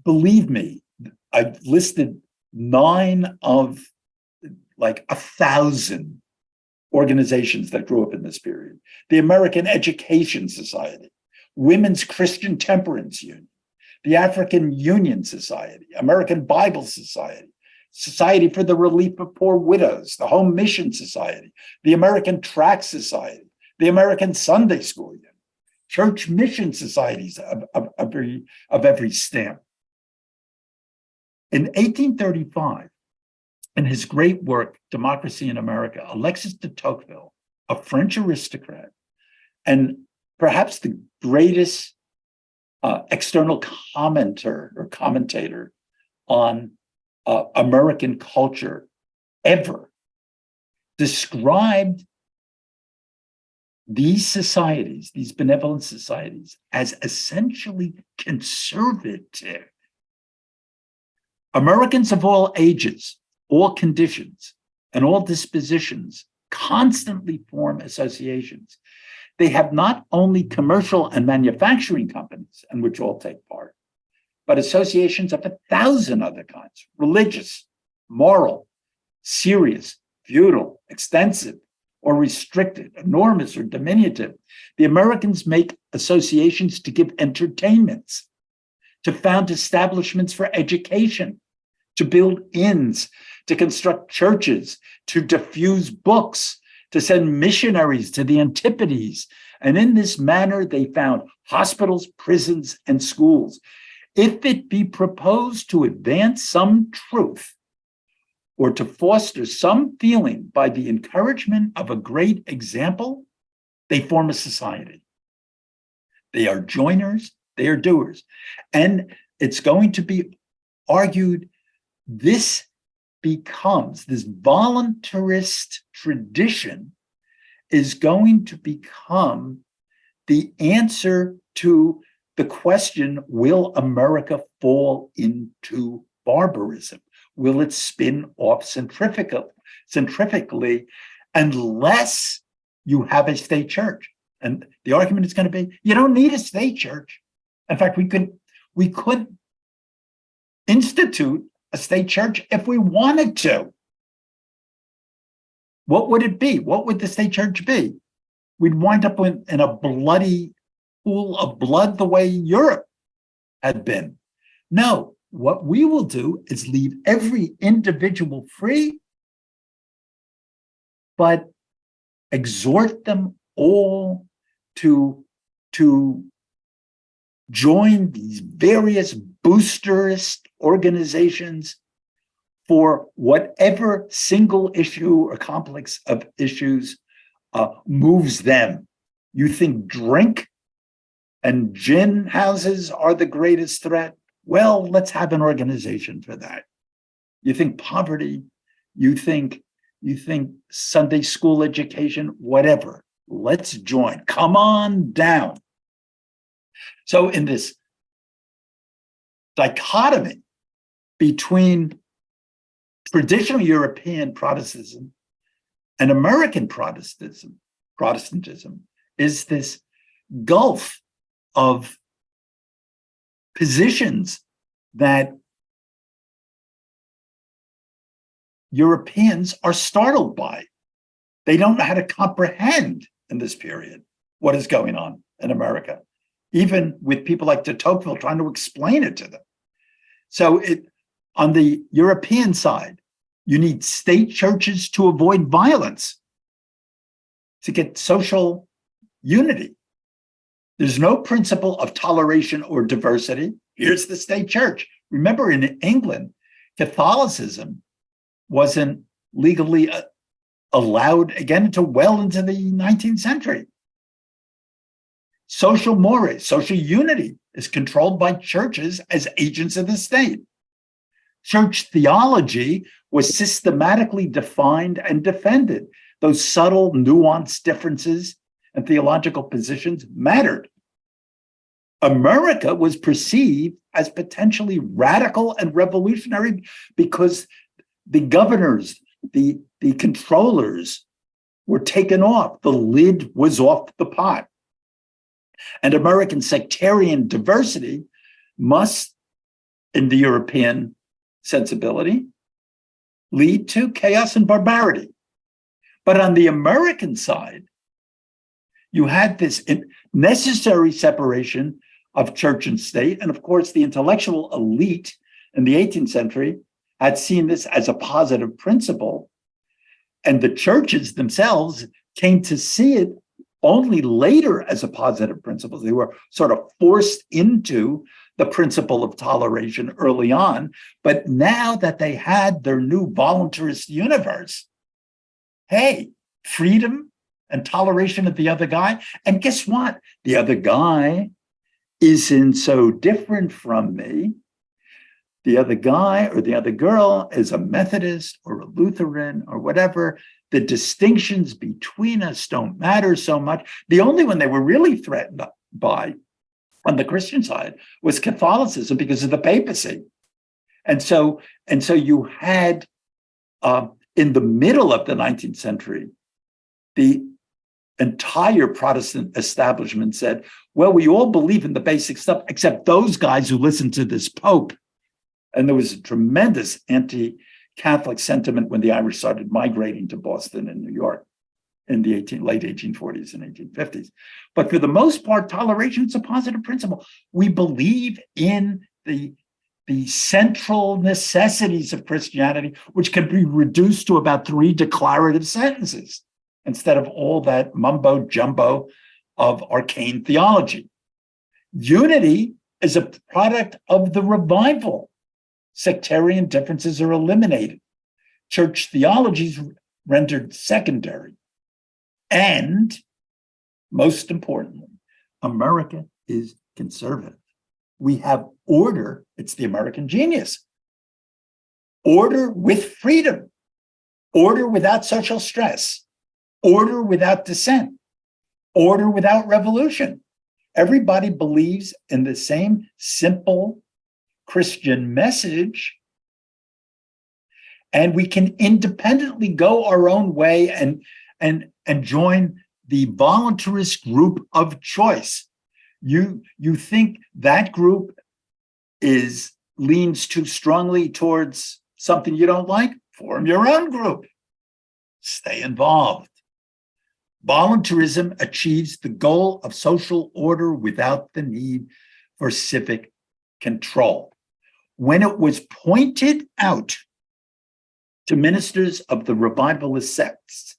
Believe me, I've listed 9 of like 1,000 organizations that grew up in this period. The American Education Society, Women's Christian Temperance Union, the African Union Society, American Bible Society, Society for the Relief of Poor Widows, the Home Mission Society, the American Tract Society, the American Sunday School Union, church mission societies of every stamp. In 1835, in his great work, Democracy in America, Alexis de Tocqueville, a French aristocrat, and perhaps the greatest external commentator on American culture ever, described these societies, these benevolent societies, as essentially conservative. Americans of all ages, all conditions, and all dispositions constantly form associations. They have not only commercial and manufacturing companies, in which all take part, but associations of 1,000 other kinds: religious, moral, serious, feudal, extensive, or restricted, enormous or diminutive. The Americans make associations to give entertainments, to found establishments for education, to build inns, to construct churches, to diffuse books, to send missionaries to the Antipodes. And in this manner, they found hospitals, prisons, and schools. If it be proposed to advance some truth or to foster some feeling by the encouragement of a great example, they form a society. They are joiners, they are doers. And it's going to be argued this voluntarist tradition is going to become the answer to the question, will America fall into barbarism? Will it spin off centrifugally unless you have a state church? And the argument is going to be, you don't need a state church. In fact, we could institute a state church if we wanted to. What would it be? What would the state church be? We'd wind up in a bloody pool of blood the way Europe had been. No, what we will do is leave every individual free, but exhort them all to join these various boosterist organizations for whatever single issue or complex of issues moves them. You think drink and gin houses are the greatest threat? Well, let's have an organization for that. You think poverty, you think Sunday school education, whatever. Let's join. Come on down. So in this dichotomy between traditional European Protestantism and American Protestantism is this gulf of positions that Europeans are startled by. They don't know how to comprehend in this period what is going on in America, even with people like de Tocqueville trying to explain it to them. So On the European side, you need state churches to avoid violence, to get social unity. There's no principle of toleration or diversity. Here's the state church. Remember, in England, Catholicism wasn't legally allowed again until well into the 19th century. Social mores, social unity is controlled by churches as agents of the state. Church theology was systematically defined and defended. Those subtle, nuanced differences and theological positions mattered. America was perceived as potentially radical and revolutionary because the governors, the controllers were taken off. The lid was off the pot. And American sectarian diversity must, in the European sensibility, lead to chaos and barbarity. But on the American side, you had this necessary separation of church and state. And of course, the intellectual elite in the 18th century had seen this as a positive principle. And the churches themselves came to see it only later as a positive principle. They were sort of forced into the principle of toleration early on. But now that they had their new voluntarist universe, hey, freedom and toleration of the other guy. And guess what? The other guy isn't so different from me. The other guy or the other girl is a Methodist or a Lutheran or whatever. The distinctions between us don't matter so much. The only one they were really threatened by on the Christian side was Catholicism because of the papacy. And so you had in the middle of the 19th century, the entire Protestant establishment said, well, we all believe in the basic stuff, except those guys who listen to this Pope. And there was a tremendous anti-Catholic sentiment when the Irish started migrating to Boston and New York in the late 1840s and 1850s. But for the most part, toleration is a positive principle. We believe in the central necessities of Christianity, which can be reduced to about 3 declarative sentences instead of all that mumbo jumbo of arcane theology. Unity is a product of the revival. Sectarian differences are eliminated. Church theology is rendered secondary. And most importantly, America is conservative. We have order. It's the American genius. Order with freedom. Order without social stress. Order without dissent. Order without revolution. Everybody believes in the same simple Christian message, and we can independently go our own way and join the voluntarist group of choice. You think that group leans too strongly towards something you don't like? Form your own group. Stay involved. Voluntarism achieves the goal of social order without the need for civic control. When it was pointed out to ministers of the revivalist sects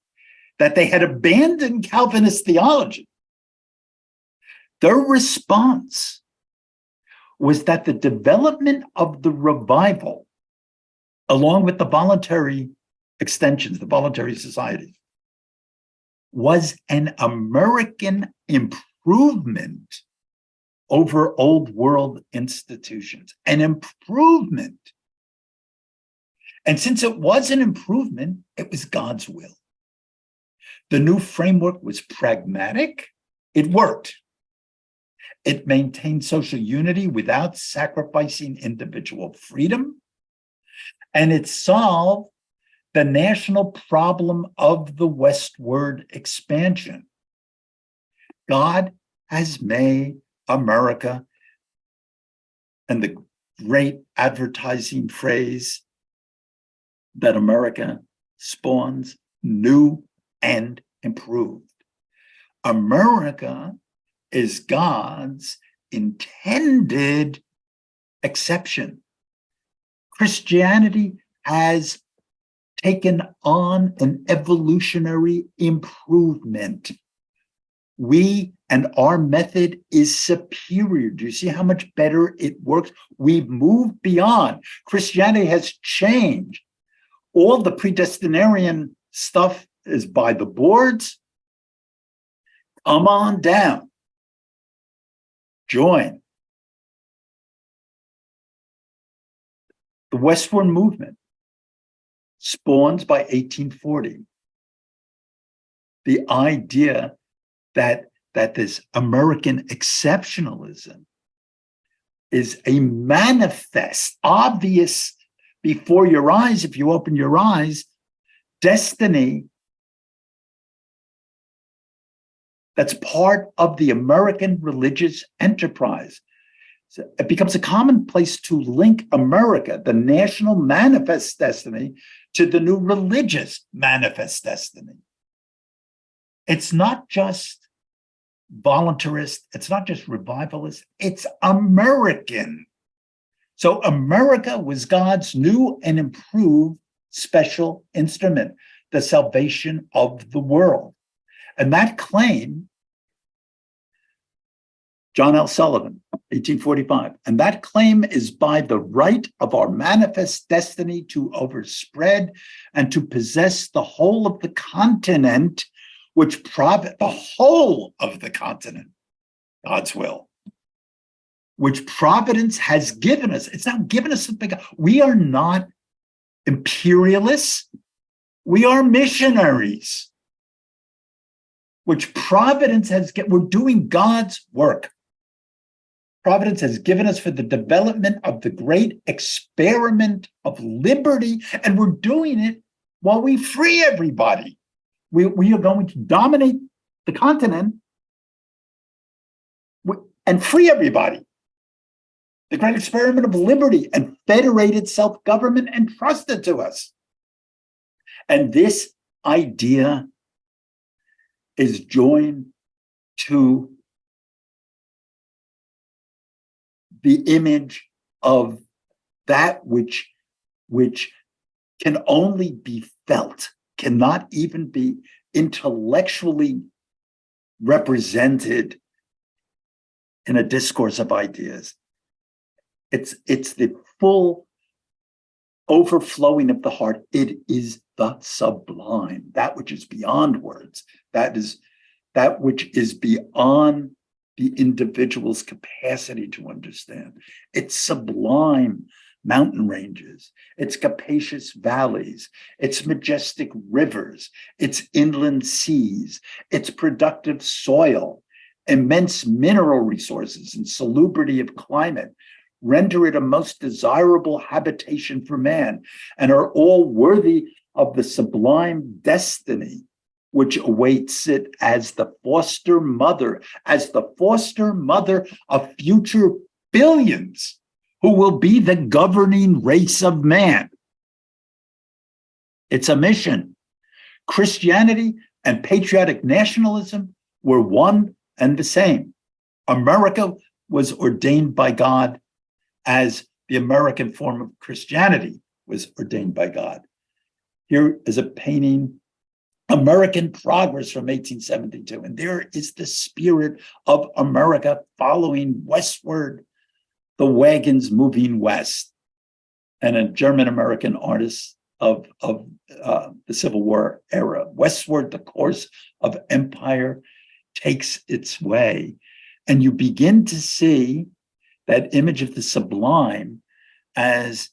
that they had abandoned Calvinist theology, their response was that the development of the revival, along with the voluntary extensions, the voluntary societies, was an American improvement over old world institutions, an improvement. And since it was an improvement, it was God's will. The new framework was pragmatic. It worked. It maintained social unity without sacrificing individual freedom. And it solved the national problem of the westward expansion. God has made America, and the great advertising phrase that America spawns, new and improved. America is God's intended exception. Christianity has taken on an evolutionary improvement. We and our method is superior. Do you see how much better it works? We've moved beyond. Christianity has changed. All the predestinarian stuff is by the boards. Come on down. Join. The westward movement spawns by 1840. The idea that this American exceptionalism is a manifest, obvious before your eyes, if you open your eyes, destiny that's part of the American religious enterprise. So it becomes a commonplace to link America, the national manifest destiny, to the new religious manifest destiny. It's not just voluntarist, it's not just revivalist, it's American. So America was God's new and improved special instrument, the salvation of the world. And that claim, John L. Sullivan, 1845, and that claim is by the right of our manifest destiny to overspread and to possess the whole of the continent, which the whole of the continent, God's will, which providence has given us. It's not given us something. We are not imperialists. We are missionaries, which providence has we're doing God's work. Providence has given us for the development of the great experiment of liberty, and we're doing it while we free everybody. We are going to dominate the continent and free everybody. The great experiment of liberty and federated self-government entrusted to us. And this idea is joined to the image of that which can only be felt, cannot even be intellectually represented in a discourse of ideas. It's the full overflowing of the heart. It is the sublime, that which is beyond words. That is that which is beyond the individual's capacity to understand. It's sublime mountain ranges, its capacious valleys, its majestic rivers, its inland seas, its productive soil, immense mineral resources, and salubrity of climate render it a most desirable habitation for man, and are all worthy of the sublime destiny which awaits it as the foster mother of future billions who will be the governing race of man. It's a mission. Christianity and patriotic nationalism were one and the same. America was ordained by God as the American form of Christianity was ordained by God. Here is a painting, American Progress from 1872. And there is the spirit of America following westward, the wagons moving west. And a German-American artist of the Civil War era. Westward, the course of empire takes its way. And you begin to see that image of the sublime as,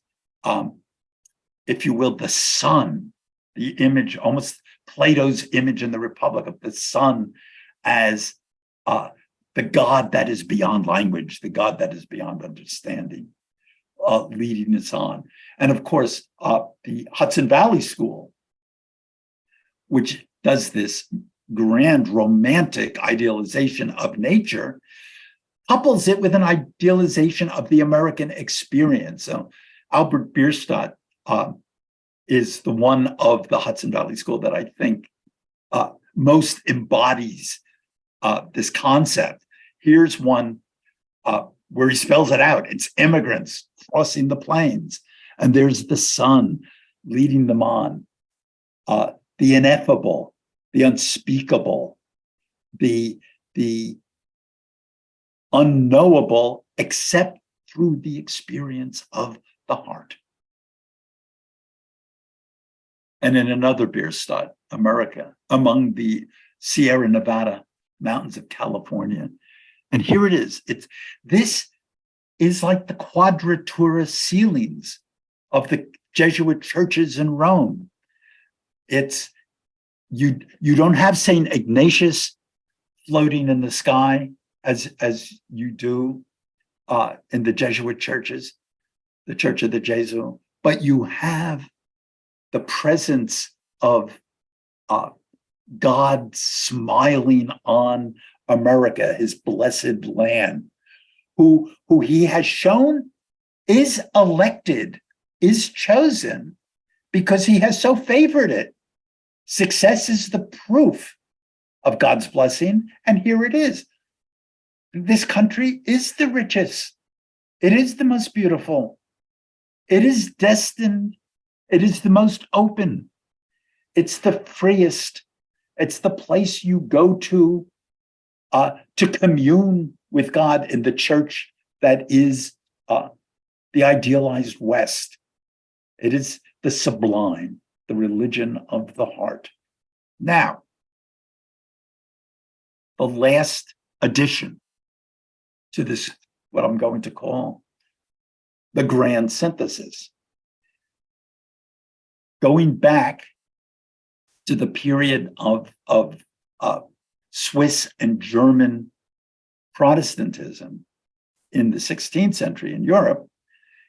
if you will, the sun, the image, almost Plato's image in the Republic of the sun as the God that is beyond language, the God that is beyond understanding, leading us on. And of course, the Hudson Valley School, which does this grand romantic idealization of nature, couples it with an idealization of the American experience. So Albert Bierstadt is the one of the Hudson Valley School that I think most embodies this concept. Here's one where he spells it out. It's immigrants crossing the plains. And there's the sun leading them on. The ineffable, the unspeakable, the unknowable, except through the experience of the heart. And in another beer stud, America, among the Sierra Nevada mountains of California. And here it is. This is like the quadratura ceilings of the Jesuit churches in Rome. It's you don't have Saint Ignatius floating in the sky as you do in the Jesuit churches, the Church of the Jesu, but you have the presence of God smiling on America, his blessed land, who he has shown is elected, is chosen, because he has so favored it. Success is the proof of God's blessing, and here it is. This country is the richest. It is the most beautiful. It is destined. It is the most open. It's the freest. It's the place you go to commune with God in the church that is the idealized West. It is the sublime, the religion of the heart. Now, the last addition to this, what I'm going to call the grand synthesis, going back to the period of Swiss and German Protestantism in the 16th century in Europe,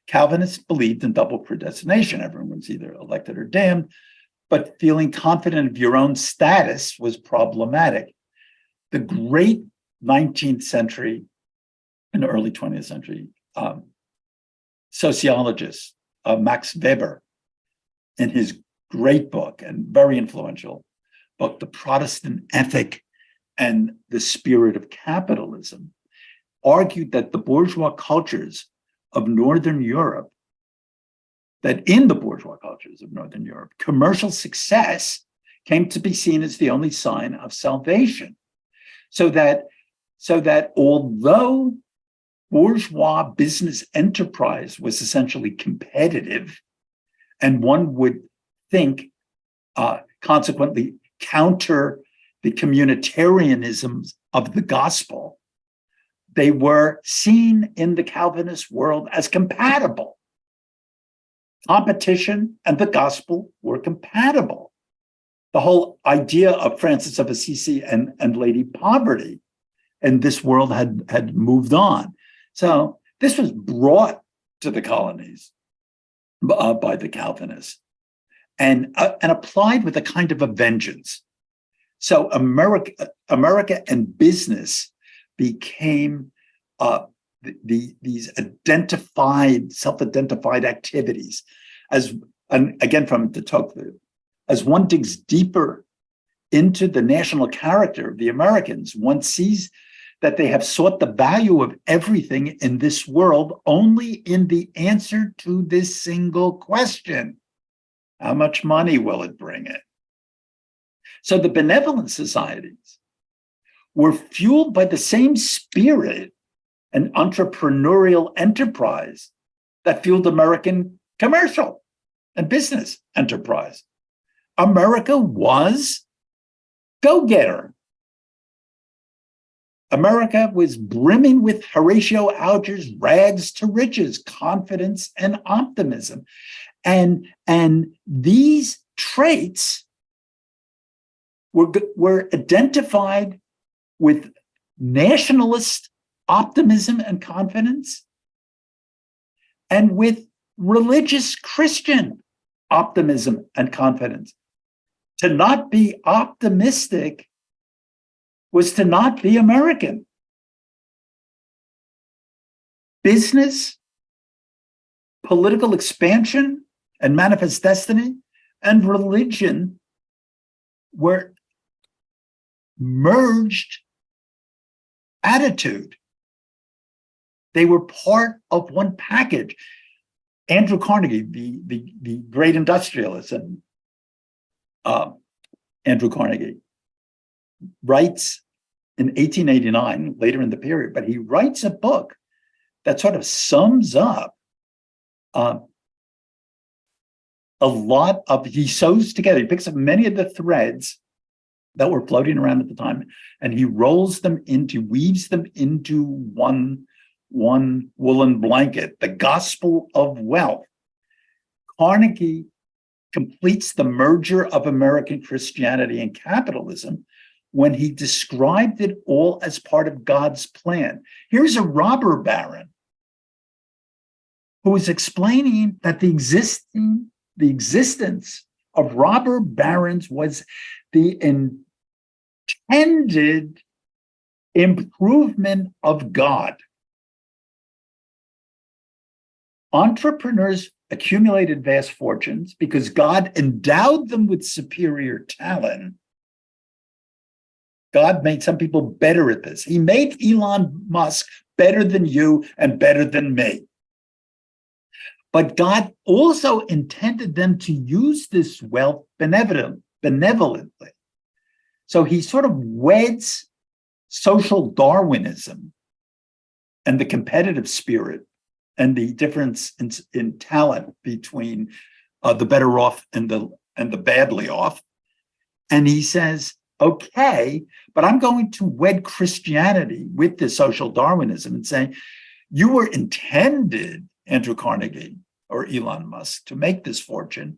Calvinists believed in double predestination. Everyone was either elected or damned, but feeling confident of your own status was problematic. The great 19th century and early 20th century sociologist, Max Weber, in his great book and very influential book, The Protestant Ethic and the Spirit of Capitalism, argued that the bourgeois cultures of Northern Europe, that in the bourgeois cultures of Northern Europe, commercial success came to be seen as the only sign of salvation. So that although bourgeois business enterprise was essentially competitive, and one would think consequently counter the communitarianisms of the gospel, they were seen in the Calvinist world as compatible. Competition and the gospel were compatible. The whole idea of Francis of Assisi and Lady Poverty in this world had moved on. So this was brought to the colonies by the Calvinists and applied with a kind of a vengeance. So America and business became these self-identified activities. And again, from de Tocqueville, as one digs deeper into the national character of the Americans, one sees that they have sought the value of everything in this world only in the answer to this single question: how much money will it bring in? So the benevolent societies were fueled by the same spirit and entrepreneurial enterprise that fueled American commercial and business enterprise. America was go-getter. America was brimming with Horatio Alger's rags to riches, confidence and optimism. And these traits were identified with nationalist optimism and confidence, and with religious Christian optimism and confidence. To not be optimistic was to not be American. Business, political expansion and manifest destiny, and religion were merged attitude. They were part of one package. Andrew Carnegie, the great industrialist, and Andrew Carnegie writes in 1889, later in the period, but he writes a book that sort of sums up a lot of, he sews together, he picks up many of the threads that were floating around at the time, and he weaves them into one woolen blanket, the gospel of wealth. Carnegie completes the merger of American Christianity and capitalism when he described it all as part of God's plan. Here's a robber baron who is explaining that the existence of robber barons was the intended improvement of God. Entrepreneurs accumulated vast fortunes because God endowed them with superior talent. God made some people better at this. He made Elon Musk better than you and better than me. But God also intended them to use this wealth benevolently. So he sort of weds social Darwinism and the competitive spirit and the difference in talent between the better off and the badly off. And he says, okay, but I'm going to wed Christianity with this social Darwinism and say, you were intended, Andrew Carnegie or Elon Musk, to make this fortune,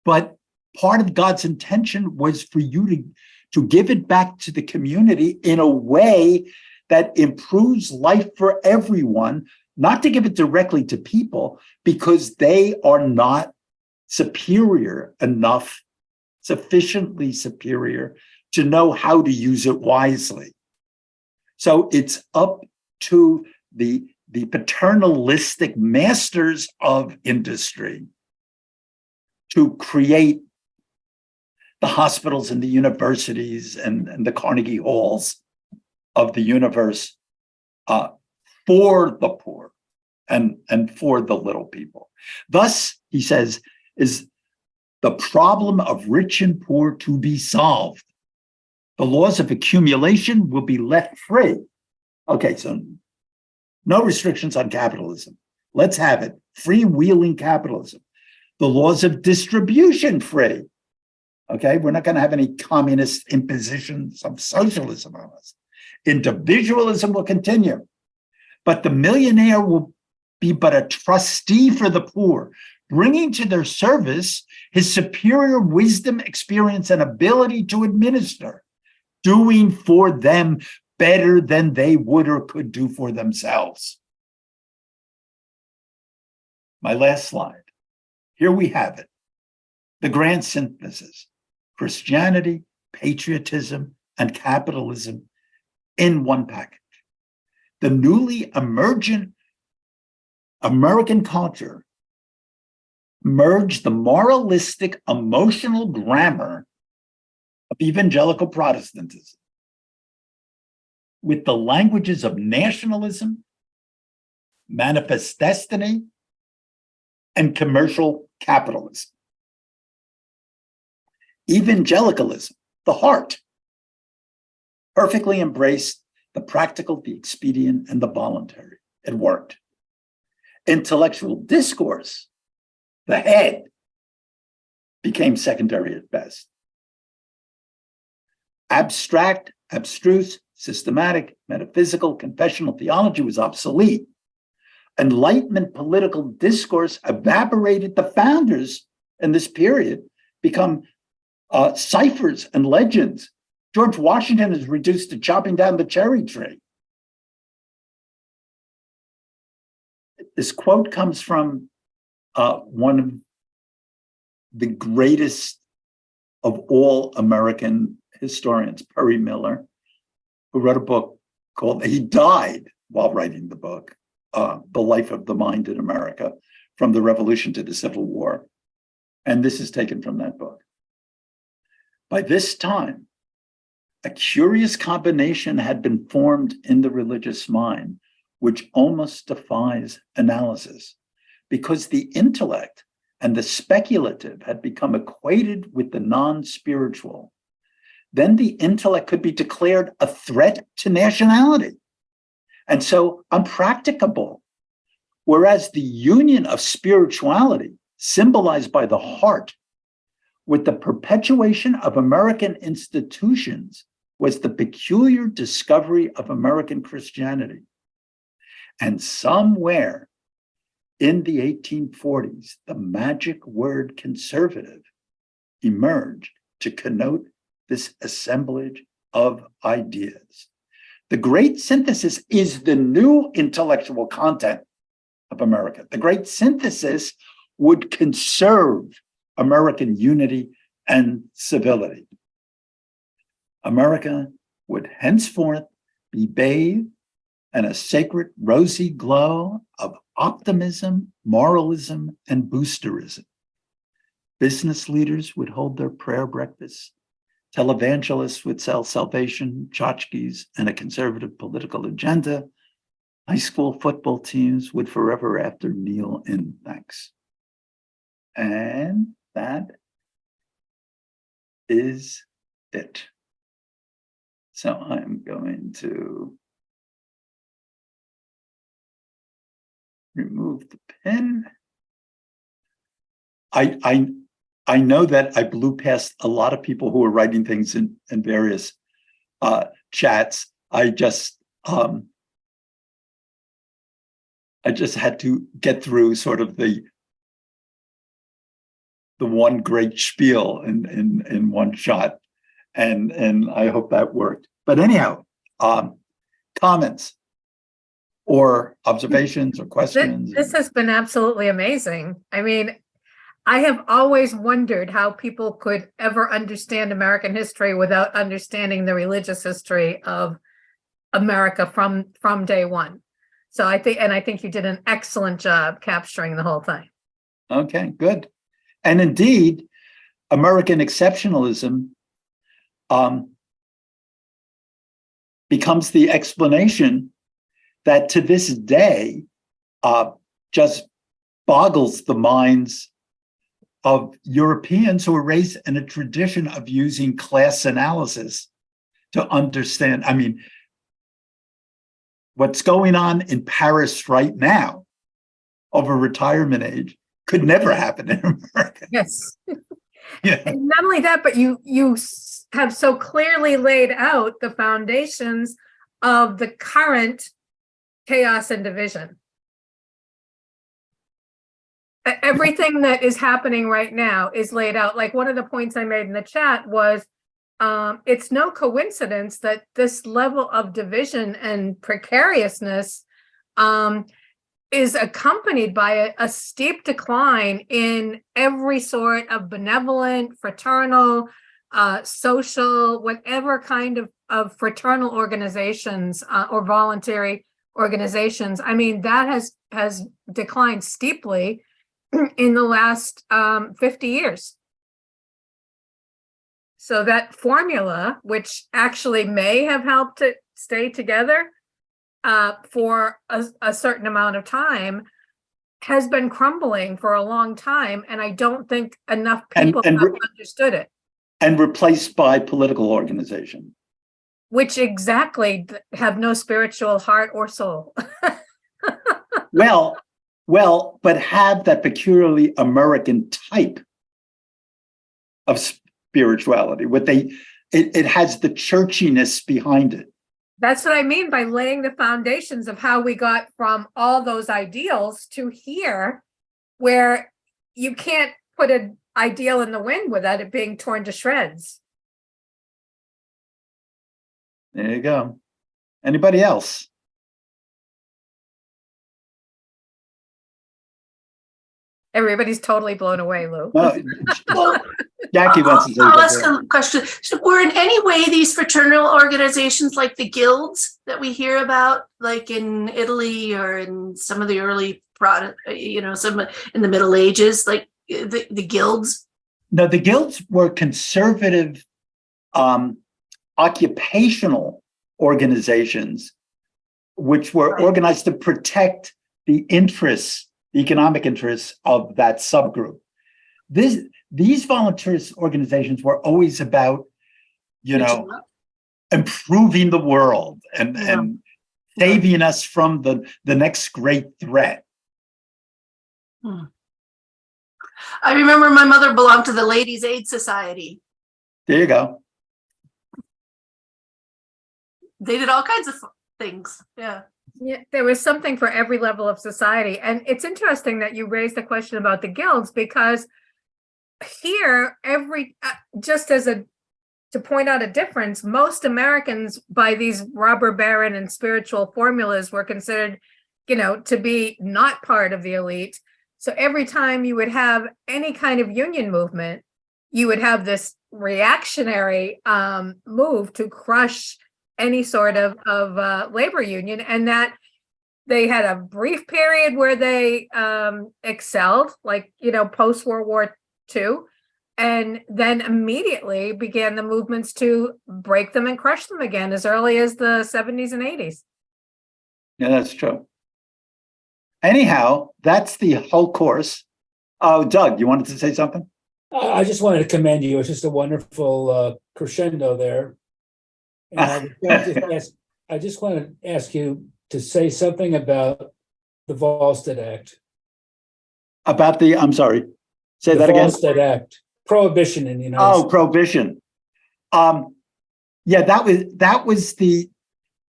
but part of God's intention was for you to give it back to the community in a way that improves life for everyone, not to give it directly to people because they are not superior enough, sufficiently superior to know how to use it wisely. So it's up to the paternalistic masters of industry to create the hospitals and the universities and the Carnegie Halls of the universe for the poor and for the little people. Thus, he says, is the problem of rich and poor to be solved. The laws of accumulation will be left free. Okay, so no restrictions on capitalism. Let's have it. Freewheeling capitalism. The laws of distribution free. Okay, we're not going to have any communist impositions of socialism on us. Individualism will continue, but the millionaire will be but a trustee for the poor, bringing to their service his superior wisdom, experience, and ability to administer, doing for them better than they would or could do for themselves. My last slide. Here we have it. The grand synthesis: Christianity, patriotism, and capitalism in one package. The newly emergent American culture merged the moralistic, emotional grammar of evangelical Protestantism with the languages of nationalism, manifest destiny, and commercial capitalism. Evangelicalism, the heart, perfectly embraced the practical, the expedient, and the voluntary. It worked. Intellectual discourse, the head, became secondary at best. Abstract, abstruse, systematic, metaphysical, confessional theology was obsolete. Enlightenment political discourse evaporated. The founders in this period become ciphers and legends. George Washington is reduced to chopping down the cherry tree. This quote comes from one of the greatest of all American historians, Perry Miller, who wrote a book called, he died while writing the book, The Life of the Mind in America, from the Revolution to the Civil War. And this is taken from that book. By this time, a curious combination had been formed in the religious mind, which almost defies analysis. because the intellect and the speculative had become equated with the non-spiritual, then the intellect could be declared a threat to nationality, and so unpracticable. Whereas the union of spirituality, symbolized by the heart, with the perpetuation of American institutions, was the peculiar discovery of American Christianity. And somewhere in the 1840s, the magic word conservative emerged to connote this assemblage of ideas. The great synthesis is the new intellectual content of America. The great synthesis would conserve American unity and civility. America would henceforth be bathed in a sacred rosy glow of optimism, moralism, and boosterism. Business leaders would hold their prayer breakfasts. Televangelists would sell salvation, tchotchkes, and a conservative political agenda. High school football teams would forever after kneel in thanks. And that is it. So I'm going to remove the pen. I know that I blew past a lot of people who were writing things in various chats. I just had to get through sort of the one great spiel in one shot, and I hope that worked. But anyhow, comments or observations or questions? This has been absolutely amazing. I mean, I have always wondered how people could ever understand American history without understanding the religious history of America from day one. So I think you did an excellent job capturing the whole thing. Okay, good. And indeed, American exceptionalism becomes the explanation that to this day just boggles the minds of Europeans who were raised in a tradition of using class analysis to understand. I mean, what's going on in Paris right now over retirement age could never happen in America. Yes. Yeah. And not only that, but you have so clearly laid out the foundations of the current chaos and division. Everything that is happening right now is laid out. Like one of the points I made in the chat was, it's no coincidence that this level of division and precariousness is accompanied by a steep decline in every sort of benevolent, fraternal, social, whatever kind of fraternal organizations or voluntary organizations. I mean, that has declined steeply in the last 50 years. So that formula, which actually may have helped it stay together for a certain amount of time, has been crumbling for a long time. And I don't think enough people have understood it. And replaced by political organization. Which exactly have no spiritual heart or soul. Well, but have that peculiarly American type of spirituality. It has the churchiness behind it. That's what I mean by laying the foundations of how we got from all those ideals to here, where you can't put an ideal in the wind without it being torn to shreds. There you go. Anybody else? Everybody's totally blown away, Lou. Well, Jackie wants to say I'll ask a question. So were in any way these fraternal organizations like the guilds that we hear about, like in Italy or in some of the early some in the Middle Ages, like the guilds? No, the guilds were conservative occupational organizations, which were organized to protect the interests the economic interests of that subgroup. These volunteers organizations were always about, improving the world and saving us from the next great threat. I remember my mother belonged to the Ladies' Aid Society. There you go. They did all kinds of things. Yeah. Yeah, there was something for every level of society. And it's interesting that you raised the question about the guilds, because here, just as to point out a difference, most Americans by these robber baron and spiritual formulas were considered, to be not part of the elite. So every time you would have any kind of union movement, you would have this reactionary move to crush any sort of labor union, and that they had a brief period where they excelled, like, post World War II, and then immediately began the movements to break them and crush them again as early as the 70s and 80s. Yeah, that's true. Anyhow, that's the whole course. Oh, Doug, you wanted to say something? I just wanted to commend you. It's just a wonderful crescendo there. And I just want to ask you to say something about the Volstead Act. About I'm sorry, say that again. Volstead Act, prohibition in the United States. Prohibition. Yeah, that was the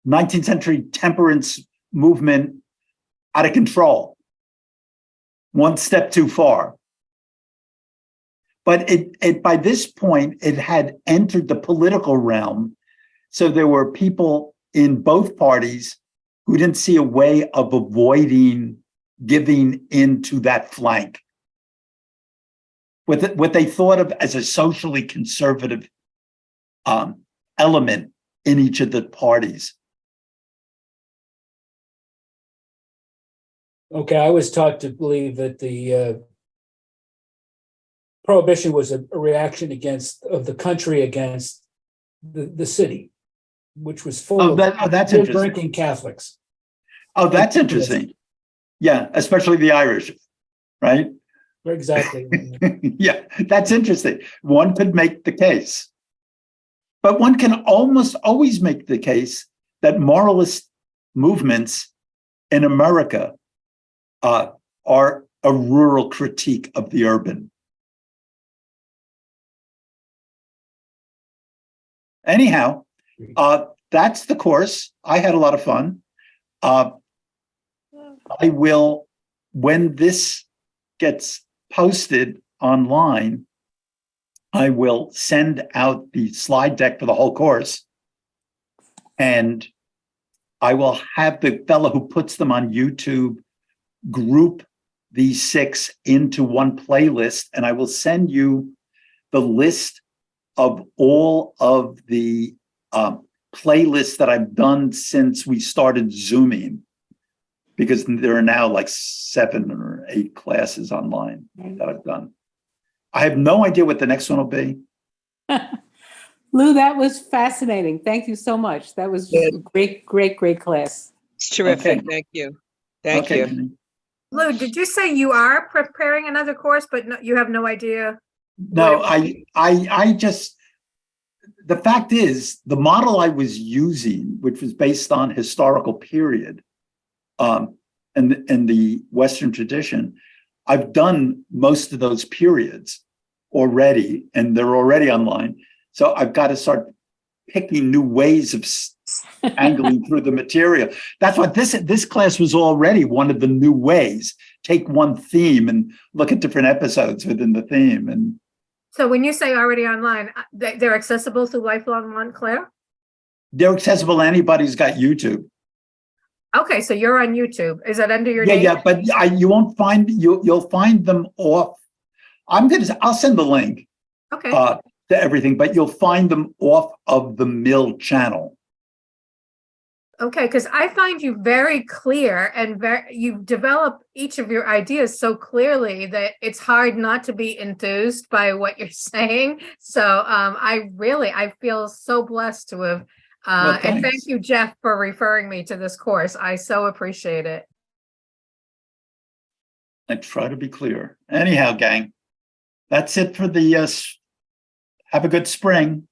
19th century temperance movement out of control. One step too far. But it by this point, it had entered the political realm. So there were people in both parties who didn't see a way of avoiding giving into that flank. What they thought of as a socially conservative element in each of the parties. Okay, I was taught to believe that the prohibition was a reaction of the country against the city, which was full of that's beer interesting. drinking Catholics. Oh, that's interesting. Yeah, especially the Irish, right? Exactly. Yeah, that's interesting. One could make the case. But one can almost always make the case that moralist movements in America are a rural critique of the urban. Anyhow, that's the course. I had a lot of fun. I will, when this gets posted online, I will send out the slide deck for the whole course. And I will have the fellow who puts them on YouTube group these 6 into one playlist. And I will send you the list of all of the playlists that I've done since we started Zooming, because there are now like 7 or 8 classes online that I've done. I have no idea what the next one will be. Lou, that was fascinating. Thank you so much. That was a great class. It's terrific. Okay. Thank you. Thank you. Jenny. Lou, did you say you are preparing another course, but you have no idea? No, I just, the fact is, the model I was using, which was based on historical period, and the Western tradition, I've done most of those periods already, and they're already online. So I've got to start picking new ways of angling through the material. That's what this class was already one of the new ways. Take one theme and look at different episodes within the theme. And so when you say already online, they're accessible through Lifelong Montclair? they're accessible to anybody who's got YouTube. Okay, so you're on YouTube. Is that under your name? Yeah, but you won't find you'll find them off. I'll send the link Okay. to everything, but you'll find them off of the Mill channel. Okay, because I find you very clear and you've developed each of your ideas so clearly that it's hard not to be enthused by what you're saying. So I feel so blessed to have, and thank thanks. you, Jeff, for referring me to this course. I so appreciate it. I try to be clear. Anyhow, gang, that's it for the, have a good spring.